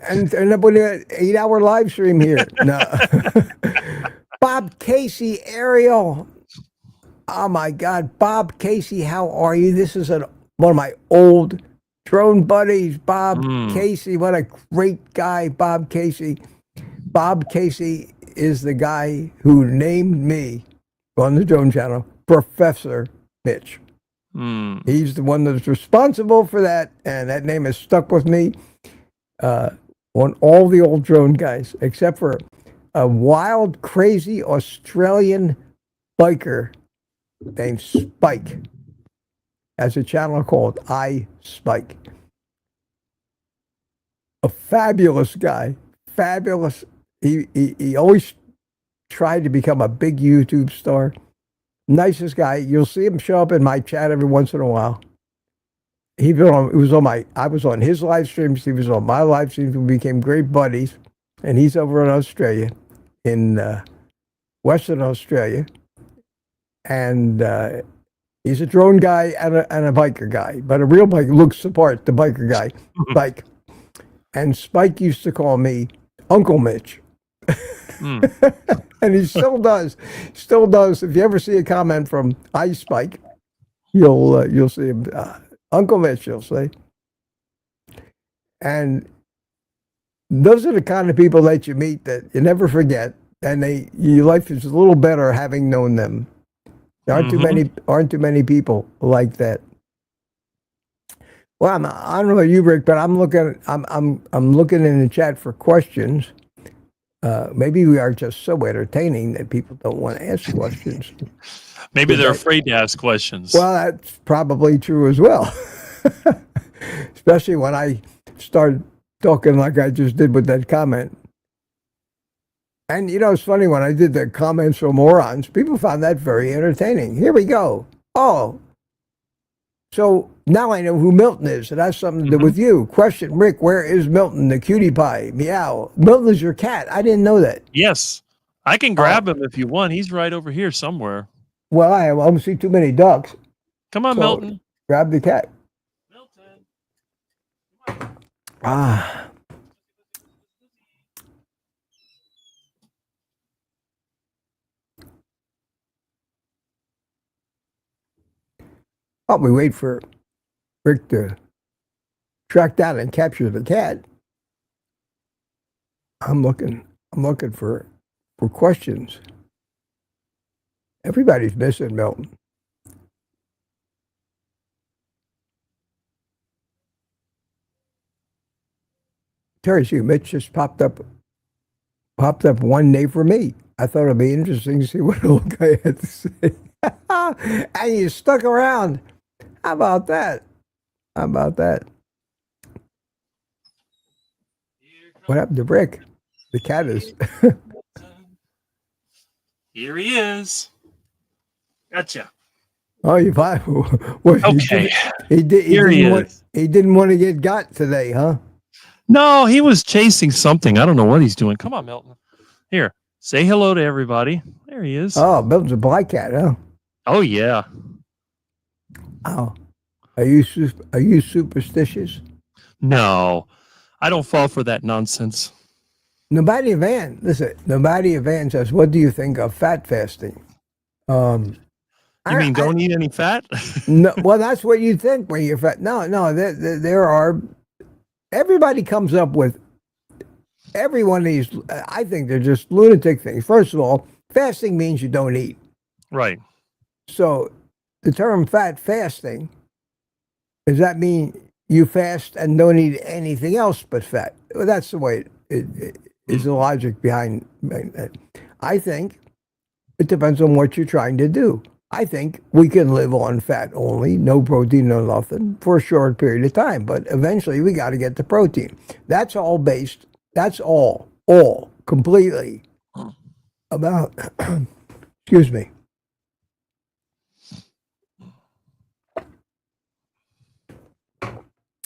and end up with an 8-hour live stream here. No. Bob Casey, Ariel. Oh my God, Bob Casey, how are you? This is one of my old drone buddies, Bob Casey. What a great guy, Bob Casey. Bob Casey is the guy who named me on the Drone Channel Professor Mitch. He's the one that's responsible for that, and that name has stuck with me on all the old drone guys, except for a wild, crazy Australian biker named Spike. Has a channel called I Spike. A fabulous guy. Fabulous. He always tried to become a big YouTube star. Nicest guy. You'll see him show up in my chat every once in a while. I was on his live streams. He was on my live streams. We became great buddies. And he's over in Australia, in Western Australia. And he's a drone guy and a biker guy, but a real biker looks the part, the biker guy, Spike. And Spike used to call me Uncle Mitch. And he still does. Still does. If you ever see a comment from I Spike, you'll see him, Uncle Mitch, you'll say. And those are the kind of people that you meet that you never forget, and your life is a little better having known them. There aren't too many people like that. Well, I don't know about you, Rick, but I'm looking in the chat for questions. Maybe we are just so entertaining that people don't want to ask questions. Maybe they're afraid to ask questions. Well, that's probably true as well. Especially when I start talking like I just did with that comment. And you know, it's funny, when I did the comments for morons, people found that very entertaining. Here we go. Oh, so now I know who Milton is. It has something to do with you. Question, Rick, where is Milton, the cutie pie? Meow. Milton is your cat. I didn't know that. Yes. I can grab him if you want. He's right over here somewhere. Well, I don't see too many ducks. Come on, So Milton. grab the cat. Milton. Ah. While we wait for Rick to track down and capture the cat, I'm looking for questions. Everybody's missing Milton. Terry, see, Mitch just popped up one day for me. I thought it'd be interesting to see what old guy had to say. And you stuck around. How about that? How about that? What happened to Rick? The cat is. Here he is. Gotcha. Oh, you find what? Okay. He didn't want to get got today, huh? No, he was chasing something. I don't know what he's doing. Come on, Milton. Here, say hello to everybody. There he is. Oh, Milton's a black cat, huh? Oh yeah. Oh, are you superstitious? No, I don't fall for that nonsense. Nobody Van, listen. Nobody Van says, "What do you think of fat fasting?" You mean don't eat any fat? No, well, that's what you think when you're fat. No, there are. Everybody comes up with every one of these. I think they're just lunatic things. First of all, fasting means you don't eat. Right. So the term fat fasting, does that mean you fast and don't eat anything else but fat? Well, that's the way it is the logic behind it. I think it depends on what you're trying to do. I think we can live on fat only, no protein, no nothing, for a short period of time. But eventually we got to get the protein. That's all completely about, excuse me.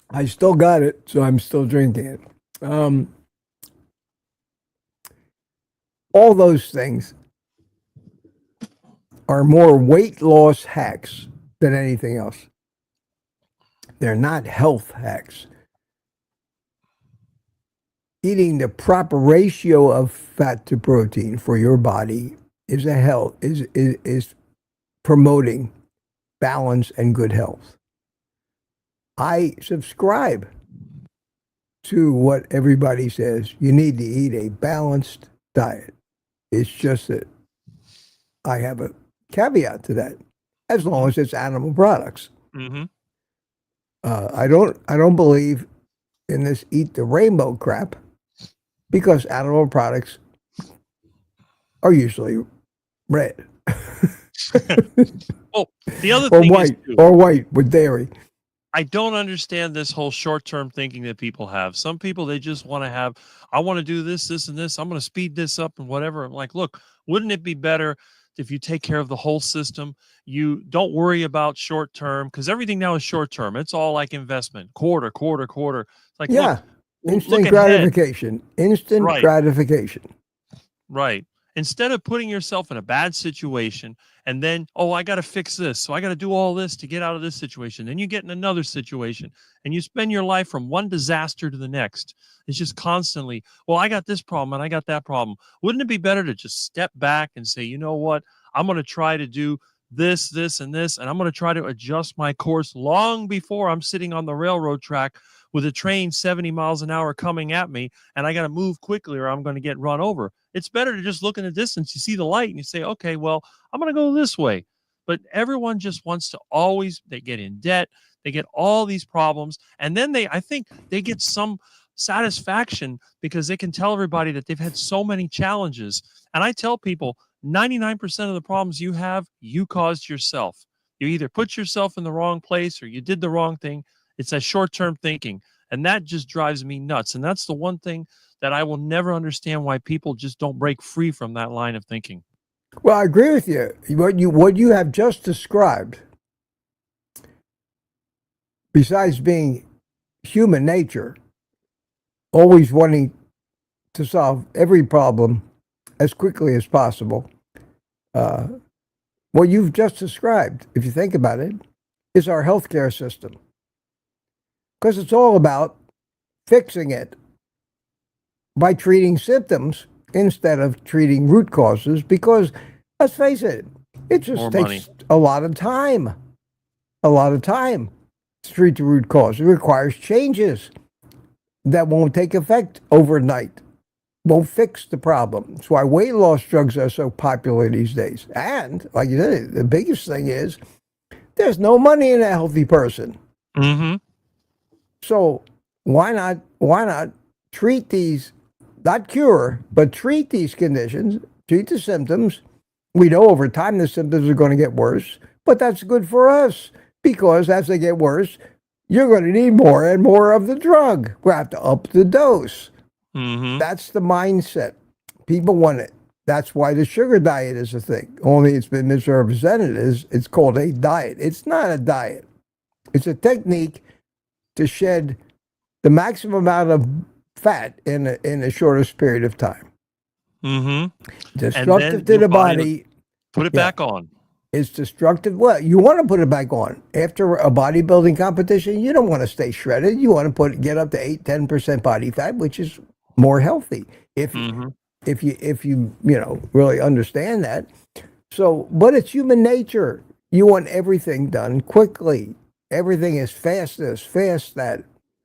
I still got it, so I'm still drinking it. All those things are more weight loss hacks than anything else. They're not health hacks. Eating the proper ratio of fat to protein for your body is promoting balance and good health. I subscribe to what everybody says. You need to eat a balanced diet. It's just that I have a caveat to that, as long as it's animal products. Mm-hmm. I don't believe in this eat the rainbow crap, because animal products are usually red. Well, the other thing is white with dairy. I don't understand this whole short-term thinking that people have. Some people, they just want to have, I want to do this, this, and this. I'm going to speed this up and whatever. I'm like, look, wouldn't it be better if you take care of the whole system? You don't worry about short-term, because everything now is short-term. It's all like investment, quarter. It's like, yeah, look, instant gratification. Instant gratification. Right. Instead of putting yourself in a bad situation and then, oh, I got to fix this, so I got to do all this to get out of this situation. Then you get in another situation and you spend your life from one disaster to the next. It's just constantly, well, I got this problem and I got that problem. Wouldn't it be better to just step back and say, you know what, I'm going to try to do this, and this, and I'm going to try to adjust my course long before I'm sitting on the railroad track with a train 70 miles an hour coming at me, and I got to move quickly or I'm going to get run over. It's better to just look in the distance. You see the light and you say, okay, well, I'm going to go this way. But everyone just wants to always, they get in debt, they get all these problems, and then I think they get some satisfaction because they can tell everybody that they've had so many challenges. And I tell people, 99% of the problems you have, you caused yourself. You either put yourself in the wrong place or you did the wrong thing. It's that short-term thinking. And that just drives me nuts. And that's the one thing that I will never understand, why people just don't break free from that line of thinking. Well, I agree with you. What you have just described, besides being human nature, always wanting to solve every problem as quickly as possible, what you've just described, if you think about it, is our healthcare system. Because it's all about fixing it by treating symptoms instead of treating root causes. Because let's face it, it just More takes money. a lot of time to treat the root cause. It requires changes that won't take effect overnight, won't fix the problem. That's why weight loss drugs are so popular these days. And like you said, the biggest thing is there's no money in a healthy person. Mm-hmm. So why not treat these, not cure, but treat these conditions, treat the symptoms. We know over time the symptoms are going to get worse, but that's good for us, because as they get worse, you're going to need more and more of the drug. We'll have to up the dose. Mm-hmm. That's the mindset. People want it. That's why the sugar diet is a thing. Only it's been misrepresented as it's called a diet. It's not a diet. It's a technique to shed the maximum amount of fat in the shortest period of time. Mm-hmm. Destructive to the body. Put it back on. It's destructive. Well, you want to put it back on. After a bodybuilding competition, you don't want to stay shredded. You want to get up to 8-10% body fat, which is more healthy. If you really understand that. So, but it's human nature. You want everything done quickly. Everything is fast that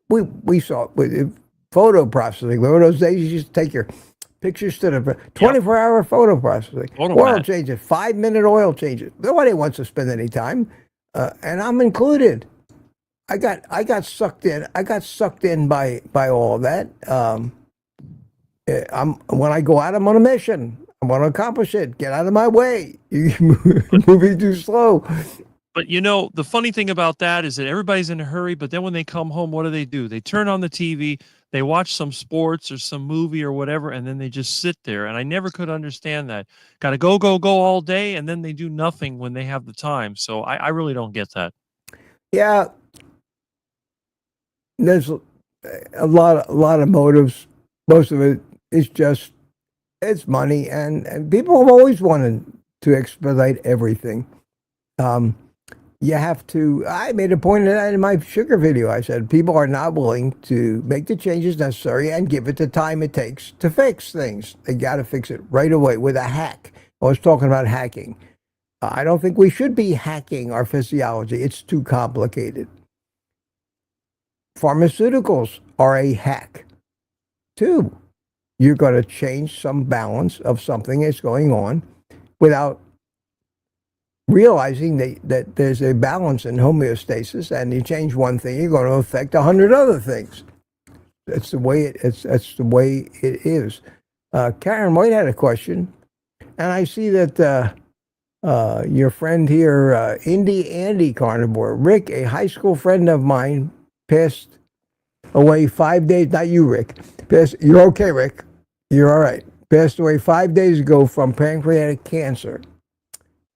we saw with photo processing. Remember those days you used to take your pictures to the 24-hour photo processing. Oil changes, 5-minute oil changes. Nobody wants to spend any time, and I'm included. I got sucked in. I got sucked in by all that. When I go out, I'm on a mission. I want to accomplish it. Get out of my way. You're moving too slow. But the funny thing about that is that everybody's in a hurry, but then when they come home, what do? They turn on the TV, they watch some sports or some movie or whatever, and then they just sit there. And I never could understand that. Got to go all day, and then they do nothing when they have the time. So I really don't get that. Yeah. There's a lot of motives. Most of it is just, it's money, and people have always wanted to expedite everything. You have to, I made a point of that in my sugar video. I said people are not willing to make the changes necessary and give it the time it takes to fix things. They got to fix it right away with a hack. I was talking about hacking. I don't think we should be hacking our physiology. It's too complicated. Pharmaceuticals are a hack too. You're going to change some balance of something that's going on without realizing that there's a balance in homeostasis, and you change one thing, you're going to affect 100 other things. That's the way that's the way it is. Karen White had a question, and I see that your friend here, Andy Carnivore, Rick, a high school friend of mine, passed away 5 days. Not you, Rick. You're okay, Rick. You're all right. Passed away 5 days ago from pancreatic cancer.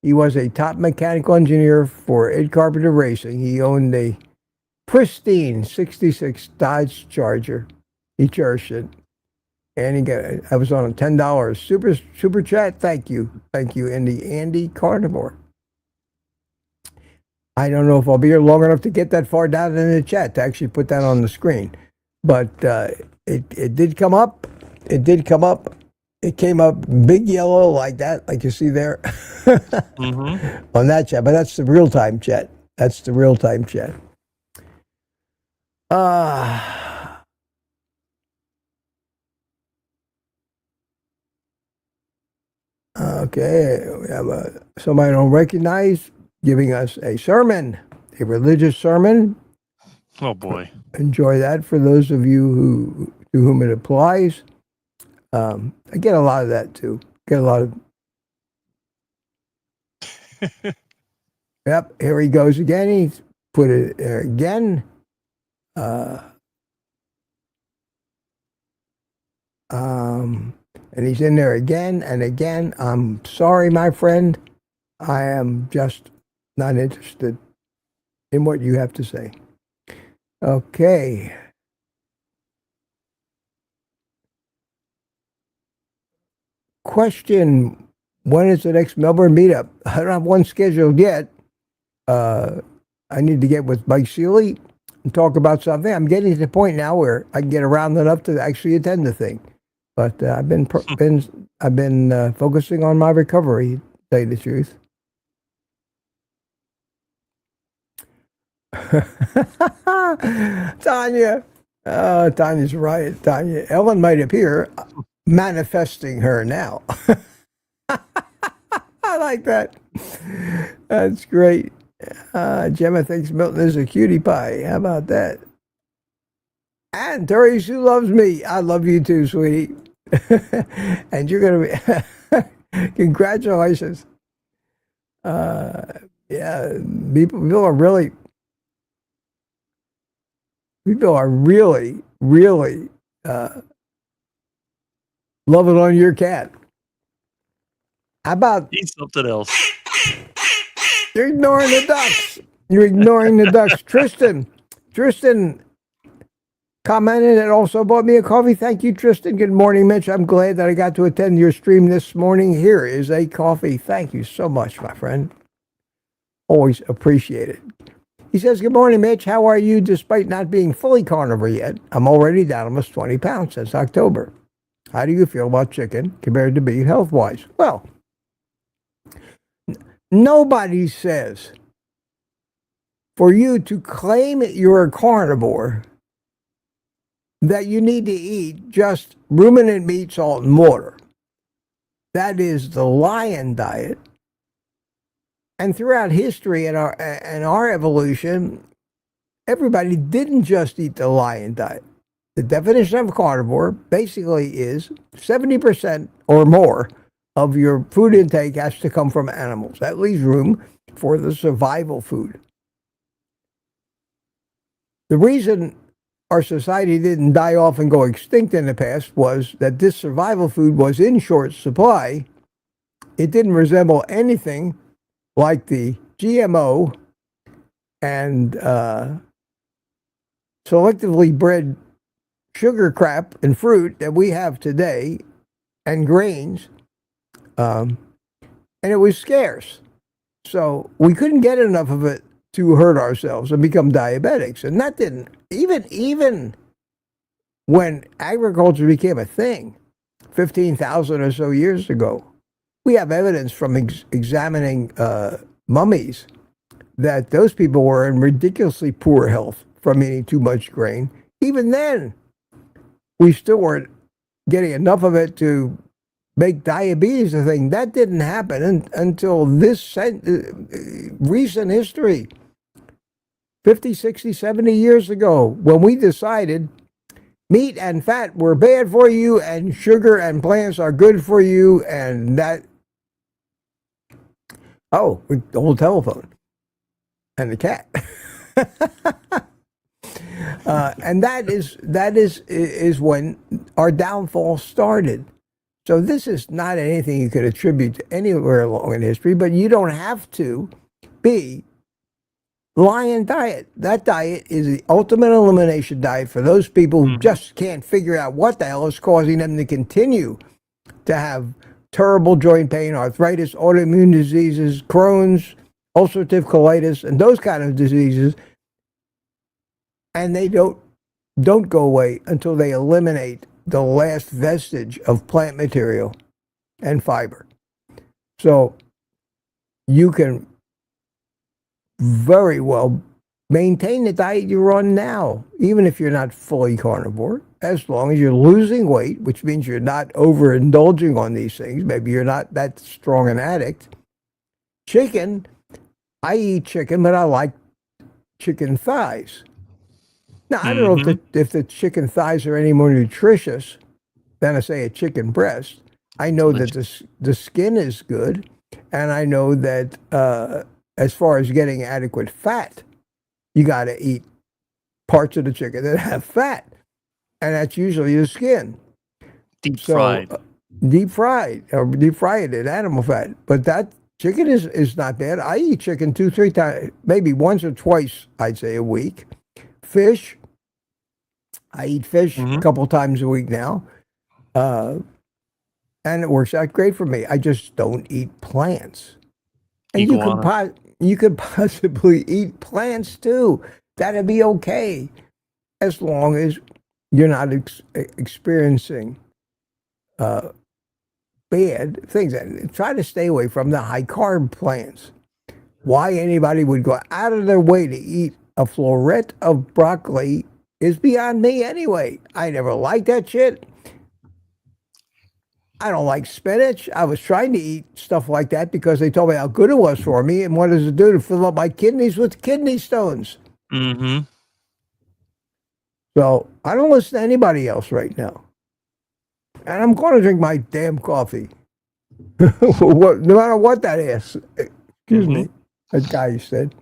He was a top mechanical engineer for Ed Carpenter Racing. He owned a pristine 66 Dodge Charger. He cherished it. And I was on a $10 super chat. Thank you, Andy Carnivore. I don't know if I'll be here long enough to get that far down in the chat to actually put that on the screen, but it did come up. It did come up. It came up big yellow like that, like you see there on that chat. But that's the real-time chat. That's the real-time chat. Okay, we have somebody I don't recognize giving us a sermon, a religious sermon. Oh boy! Enjoy that for those of you to whom it applies. I get a lot of that too. Get a lot of. Yep, here he goes again. He's put it there again. And he's in there again and again. I'm sorry, my friend. I am just not interested in what you have to say. Okay. Question: when is the next Melbourne meetup? I don't have one scheduled yet. I need to get with Mike Seeley and talk about something. I'm getting to the point now where I can get around enough to actually attend the thing. But I've been focusing on my recovery, to tell you the truth. Tanya. Tanya's right. Tanya. Ellen might appear manifesting her now. I like that. That's great. Gemma thinks Milton is a cutie pie. How about that? And Terry Sue loves me. I love you too, sweetie. And you're going to be... Congratulations. Yeah, people are really... People are really loving on your cat. How about... Eat something else. You're ignoring the ducks. You're ignoring the ducks. Tristan commented and also bought me a coffee. Thank you, Tristan. Good morning, Mitch. I'm glad that I got to attend your stream this morning. Here is a coffee. Thank you so much, my friend. Always appreciate it. He says, good morning, Mitch. How are you? Despite not being fully carnivore yet, I'm already down almost 20 pounds since October. How do you feel about chicken compared to beef health-wise? Well, nobody says for you to claim you're a carnivore that you need to eat just ruminant meat, salt, and water. That is the lion diet. And throughout history and our evolution, everybody didn't just eat the lion diet. The definition of carnivore basically is 70% or more of your food intake has to come from animals. That leaves room for the survival food. The reason our society didn't die off and go extinct in the past was that this survival food was in short supply. It didn't resemble anything like the GMO and selectively bred sugar crap and fruit that we have today, and grains, and it was scarce. So we couldn't get enough of it to hurt ourselves and become diabetics. And that didn't, even when agriculture became a thing 15,000 or so years ago, we have evidence from examining mummies that those people were in ridiculously poor health from eating too much grain. Even then, we still weren't getting enough of it to make diabetes a thing. That didn't happen until this recent history, 50, 60, 70 years ago, when we decided meat and fat were bad for you and sugar and plants are good for you, and that... Oh, the old telephone and the cat. And that is when our downfall started. So this is not anything you could attribute to anywhere along in history, but you don't have to be lion diet. That diet is the ultimate elimination diet for those people who just can't figure out what the hell is causing them to continue to have terrible joint pain, arthritis, autoimmune diseases, Crohn's, ulcerative colitis, and those kind of diseases. And they don't go away until they eliminate the last vestige of plant material and fiber. So you can very well maintain the diet you're on now, even if you're not fully carnivore, as long as you're losing weight, which means you're not overindulging on these things. Maybe you're not that strong an addict. Chicken, I eat chicken, but I like chicken thighs. Now, I don't know if the chicken thighs are any more nutritious than, say, a chicken breast. I know that the skin is good, and I know that as far as getting adequate fat, you got to eat parts of the chicken that have fat, and that's usually the skin. Deep So fried. deep fried or deep fried in animal fat. But that chicken is not bad. I eat chicken 2-3 times, maybe once or twice, I'd say, a week. Fish, I eat fish a Mhm. couple times a week now. And it works out great for me. I just don't eat plants. And Iguana. you could possibly eat plants too. That'd be okay, as long as you're not experiencing bad things. And try to stay away from the high carb plants. Why anybody would go out of their way to eat a floret of broccoli is beyond me anyway. I never liked that shit. I don't like spinach. I was trying to eat stuff like that because they told me how good it was for me. And what does it do to fill up my kidneys with kidney stones? Mm-hmm. So I don't listen to anybody else right now. And I'm going to drink my damn coffee. No matter what that is. Excuse Mm-hmm. me. That guy said.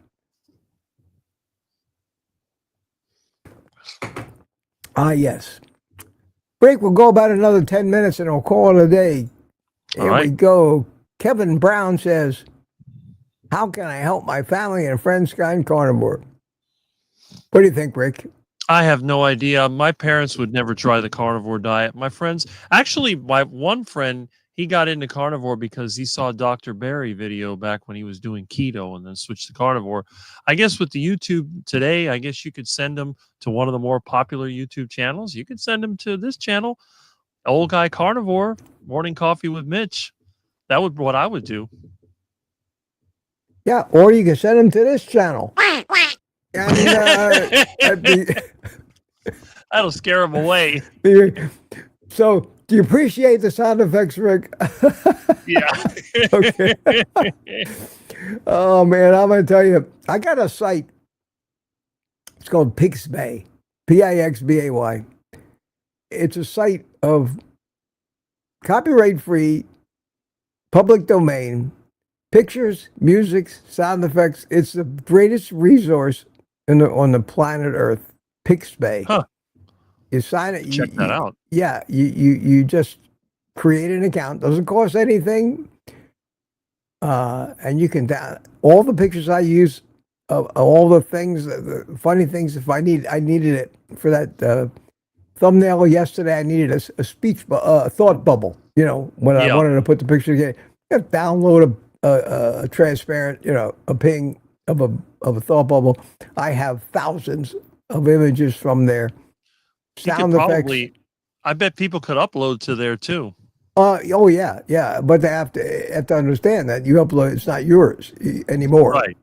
Ah, yes. Break will go about another 10 minutes and we'll call it a day. All Here we right. go. Kevin Brown says, how can I help my family and friends on carnivore? What do you think, Rick? I have no idea. My parents would never try the carnivore diet. My friends, actually, my one friend, he got into carnivore because he saw Dr. Barry video back when he was doing keto and then switched to carnivore. I guess with the YouTube today, I guess you could send them to one of the more popular YouTube channels. You could send them to this channel, Old Guy Carnivore, Morning Coffee with Mitch. That would what I would do. Yeah, or you can send them to this channel. And That'll scare them away. so, do you appreciate the sound effects, Rick? Yeah. Okay. Oh man, I'm gonna tell you, I got a site. It's called Pixbay, Pixbay. It's a site of copyright-free, public domain pictures, music, sound effects. It's the greatest resource on the planet Earth. Pixbay. Huh. You sign it. Check that out. Yeah, you just create an account. Doesn't cost anything. And you can all the pictures I use of all the things, the funny things. If I needed it for that thumbnail yesterday. I needed a speech, thought bubble. You know, when I wanted to put the picture together, you have to download a transparent, a ping of a thought bubble. I have thousands of images from there. Sound effects. I bet people could upload to there too. Oh yeah, but they have to understand that you upload, it's not yours anymore. Right.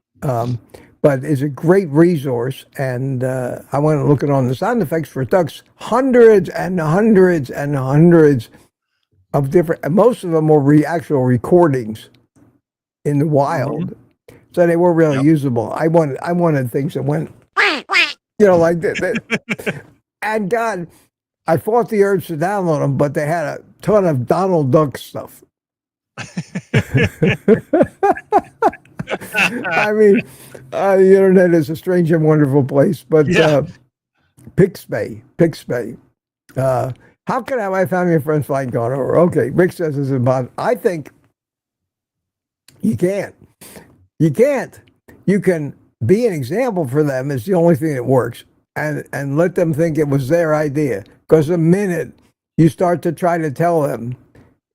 But it's a great resource, and I went to look at on the sound effects for ducks, hundreds and hundreds and hundreds of different, and most of them were actual recordings in the wild, so they were really usable. I wanted things that went, like that. And God, I fought the urge to download them, but they had a ton of Donald Duck stuff. I mean, the internet is a strange and wonderful place, but Pixbay. How can I have my family and friends find carnivore? Okay, Rick says this is about. I think you can't. You can't. You can be an example for them. Is the only thing that works, and let them think it was their idea. Because the minute you start to try to tell them,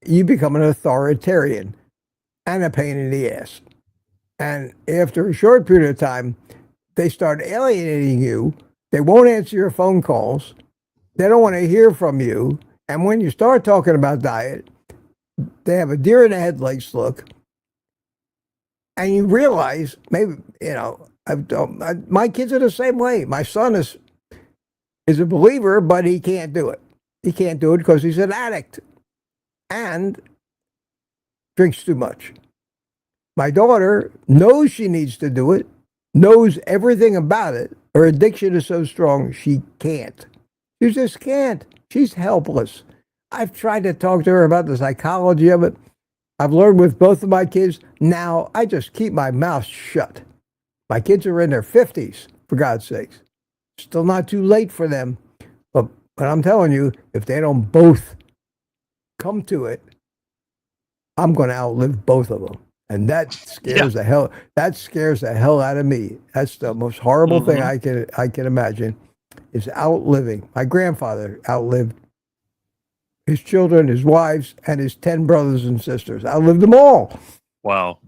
you become an authoritarian and a pain in the ass. And after a short period of time, they start alienating you. They won't answer your phone calls. They don't want to hear from you. And when you start talking about diet, they have a deer in the headlights look. And you realize, maybe, my kids are the same way. My son is a believer, but he can't do it. He can't do it because he's an addict and drinks too much. My daughter knows she needs to do it, knows everything about it. Her addiction is so strong, she can't. She just can't. She's helpless. I've tried to talk to her about the psychology of it. I've learned with both of my kids. Now I just keep my mouth shut. My kids are in their 50s, for God's sakes. Still not too late for them. But I'm telling you, if they don't both come to it, I'm going to outlive both of them. And that scares the hell out of me. That's the most horrible thing I can imagine, is outliving. My grandfather outlived his children, his wives, and his 10 brothers and sisters. Outlived them all. Wow.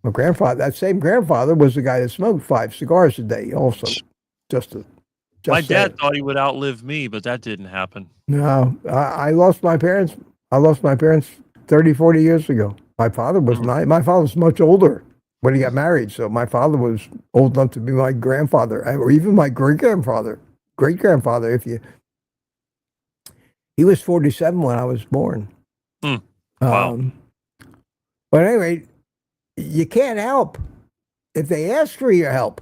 My grandfather, that same grandfather, was the guy that smoked 5 cigars a day also. My dad thought he would outlive me, but that didn't happen. No, I lost my parents. 30, 40 years ago. My father was my father was much older when he got married, so my father was old enough to be my grandfather, or even my great-grandfather. He was 47 when I was born. Wow. But anyway, you can't help if they ask for your help.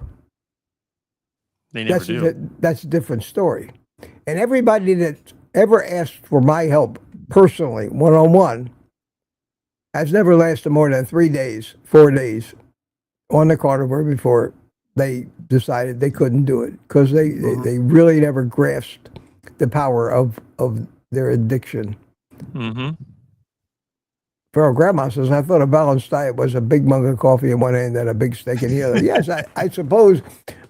They never do. That's a different story. And everybody that ever asked for my help personally, one-on-one, has never lasted more than 3 days, 4 days on the carnivore before they decided they couldn't do it, because they really never grasped the power of their addiction. Feral Grandma says, I thought a balanced diet was a big mug of coffee in one hand and a big steak in the other. Yes, I suppose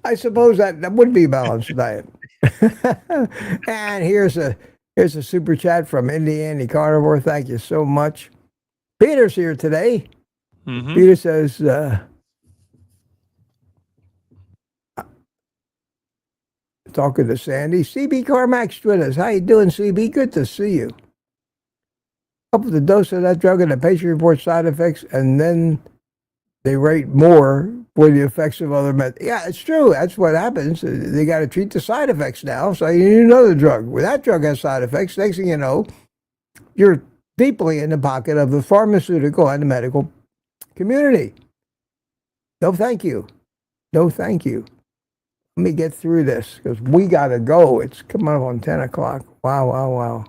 that would be a balanced diet. And here's a super chat from Indiana Carnivore. Thank you so much. Peter's here today. Peter says, talking to Sandy, CB Carmack's with us. How you doing, CB? Good to see you. Up with the dose of that drug and the patient reports side effects, and then they rate more for the effects of other meds. Yeah, it's true. That's what happens. They got to treat the side effects now. So you need another drug. Well, that drug has side effects. Next thing you know, you're deeply in the pocket of the pharmaceutical and the medical community. No, thank you. No, thank you. Let me get through this, because we got to go. It's coming up on 10 o'clock. Wow.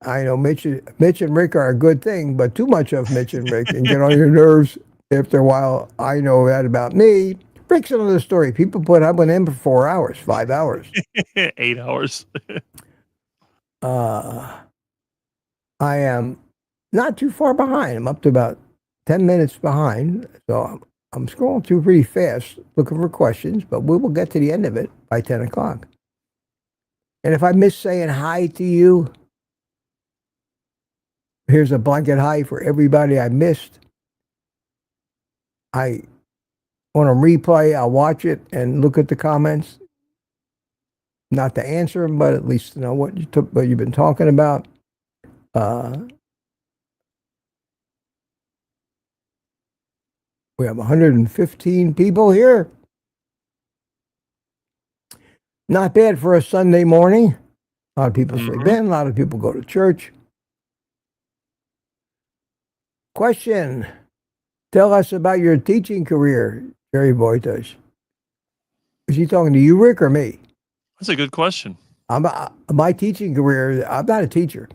I know Mitch and Rick are a good thing, but too much of Mitch and Rick can get on your nerves after a while. I know that about me. Rick's another story. People put up with him for 4 hours, 5 hours. 8 hours. I am not too far behind. I'm up to about 10 minutes behind. So I'm scrolling through pretty fast looking for questions, but we will get to the end of it by 10 o'clock. And if I miss saying hi to you, here's a blanket hi for everybody I missed. I want to replay. I'll watch it and look at the comments. Not to answer them, but at least to know what you've been talking about. We have 115 people here. Not bad for a Sunday morning. A lot of people sleep in. A lot of people go to church. Question. Tell us about your teaching career, Jerry Boytosh. Is he talking to you, Rick, or me? That's a good question. My teaching career, I'm not a teacher.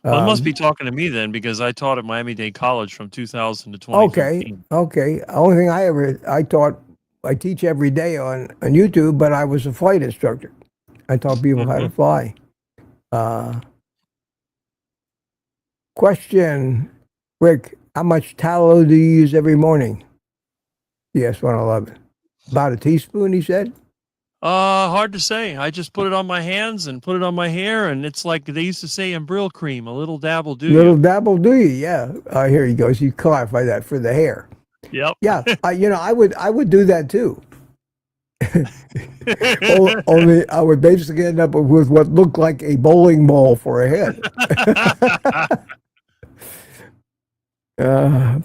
Well, it must be talking to me then, because I taught at Miami-Dade College from 2000 to 2015. Okay. Only thing I teach every day on YouTube, but I was a flight instructor. I taught people how to fly. Question, Rick, how much tallow do you use every morning? CS111. About a teaspoon, he said? Hard to say. I just put it on my hands and put it on my hair, and it's like they used to say in Brill cream, a little dabble do you. Little dabble do you, yeah. Here he goes. You clarify that for the hair. Yep. Yeah, I would do that too. Only I would basically end up with what looked like a bowling ball for a head.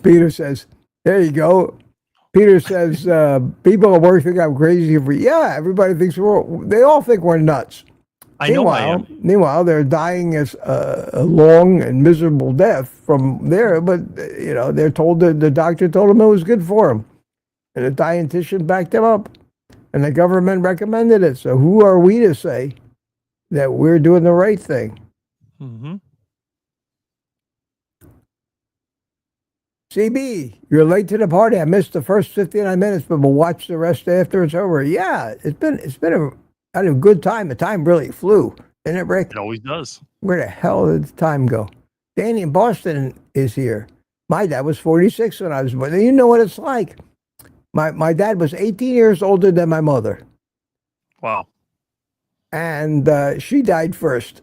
Peter says, there you go. Peter says, people at work think I'm crazy for, yeah, everybody thinks they all think we're nuts. I know I am. Meanwhile, they're dying as a long and miserable death from there, but, they're told that the doctor told them it was good for them. And the dietitian backed them up. And the government recommended it. So who are we to say that we're doing the right thing? CB, you're late to the party. I missed the first 59 minutes, but we'll watch the rest after it's over. Yeah, it's been I had a good time. The time really flew. Isn't it, Rick? It always does. Where the hell did the time go? Danny in Boston is here. My dad was 46 when I was born. You know what it's like. My dad was 18 years older than my mother. Wow. And she died first.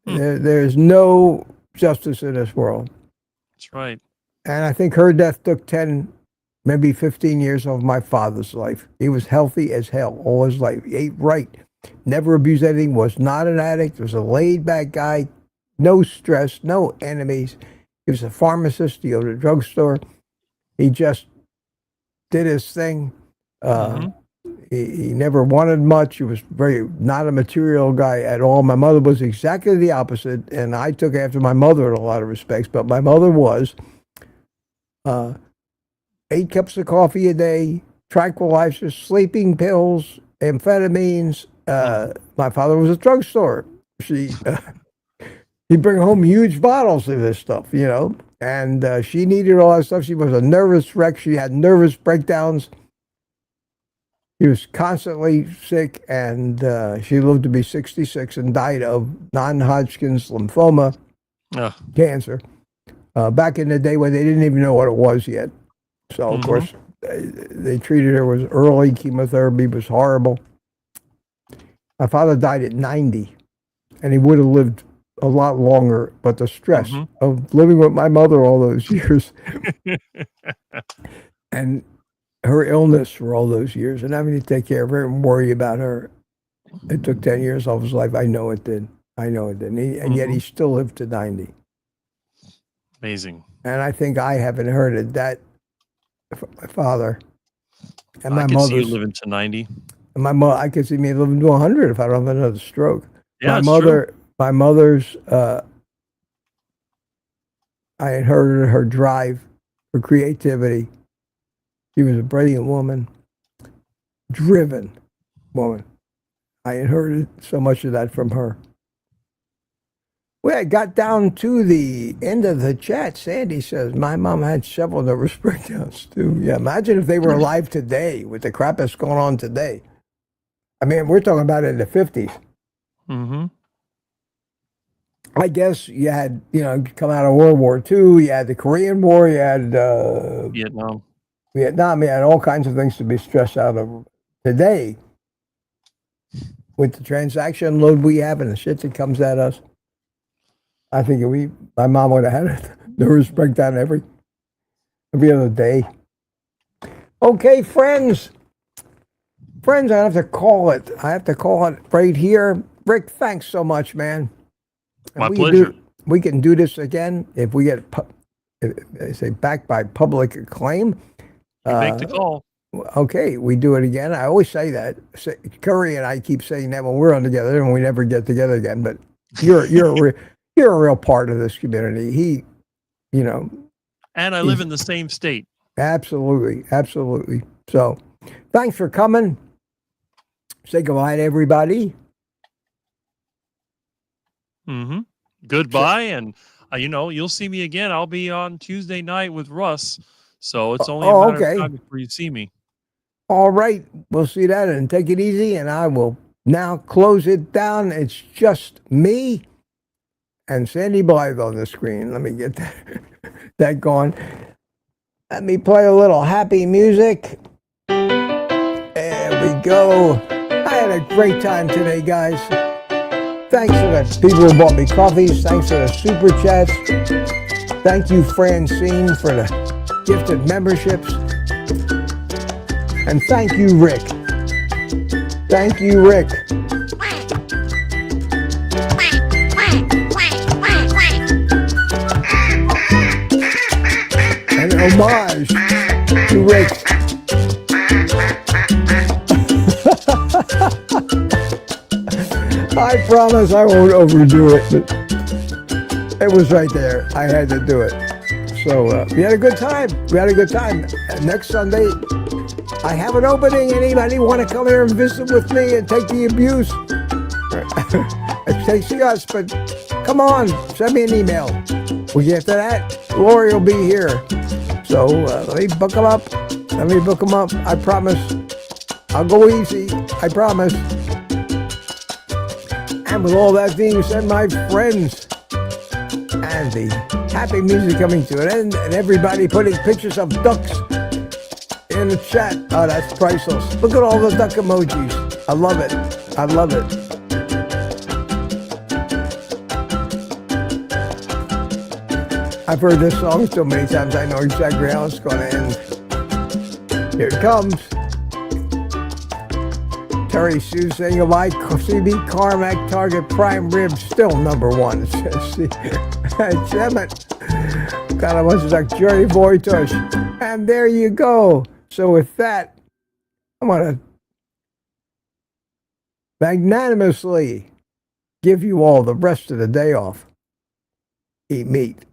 There's no justice in this world. That's right. And I think her death took 10, maybe 15 years of my father's life. He was healthy as hell all his life. He ate right. Never abused anything. Was not an addict. Was a laid-back guy. No stress. No enemies. He was a pharmacist. He owned a drugstore. He just did his thing. He never wanted much. He was not a material guy at all. My mother was exactly the opposite, and I took after my mother in a lot of respects. But my mother was 8 cups of coffee a day, tranquilizers, sleeping pills, amphetamines. My father was a drugstore. He'd bring home huge bottles of this stuff, you know. And she needed all that stuff. She was a nervous wreck. She had nervous breakdowns. He was constantly sick, and she lived to be 66 and died of non-Hodgkin's lymphoma cancer. Back in the day when they didn't even know what it was yet. So, of course, they treated her with early chemotherapy. It was horrible. My father died at 90, and he would have lived a lot longer, but the stress of living with my mother all those years and her illness for all those years and having to take care of her and worry about her. It took 10 years off his life. I know it did. And yet he still lived to 90. Amazing. And I think I have inherited that from my father and my I could mother. see you living to 90. And I could see me living to 100 if I don't have another stroke. Yeah, My mother's, I inherited her drive, her creativity. She was a brilliant woman, driven woman. I inherited so much of that from her. Well, I got down to the end of the chat. Sandy says, my mom had several nervous breakdowns too. Yeah, imagine if they were alive today with the crap that's going on today. I mean, we're talking about it in the 50s. I guess you had, come out of World War II, you had the Korean War, you had Vietnam, you had all kinds of things to be stressed out of. Today, with the transaction load we have and the shit that comes at us, I think my mom would have had a nervous breakdown every other day. Okay, friends, I have to call it. Right here. Rick, thanks so much, man. My pleasure. We can do this again if we get, backed by public acclaim. Make the call. Okay, we do it again. I always say that. Curry and I keep saying that when we're on together, and we never get together again. But you're a real part of this community. And I live in the same state. Absolutely. So, thanks for coming. Say goodbye to everybody. Goodbye, and you'll see me again. I'll be on Tuesday night with Russ, so it's only a matter of time before you see me. All right, we'll see that, and take it easy, and I will now close it down. It's just me and Sandy Blythe on the screen. Let me get that going. Let me play a little happy music. There we go. I had a great time today, guys. Thanks to the people who bought me coffees. Thanks to the super chats. Thank you, Francine, for the gifted memberships. And thank you, Rick. Thank you, Rick. An homage to Rick. I promise I won't overdo it, but it was right there. I had to do it. So we had a good time. Next Sunday, I have an opening. Anybody want to come here and visit with me and take the abuse? It takes guts, but come on, send me an email. We get to that. Lori will be here. So let me book them up. I promise. I'll go easy. I promise. And with all that being said, my friends, and the happy music coming to an end, and everybody putting pictures of ducks in the chat. Oh, that's priceless. Look at all the duck emojis. I love it. I love it. I've heard this song so many times, I know exactly how it's going to end. Here it comes. Terry Sue saying, like CB Carmack Target Prime Rib, still #1. Damn it. God, I was like Jerry Voitush. And there you go. So with that, I'm going to magnanimously give you all the rest of the day off. Eat meat.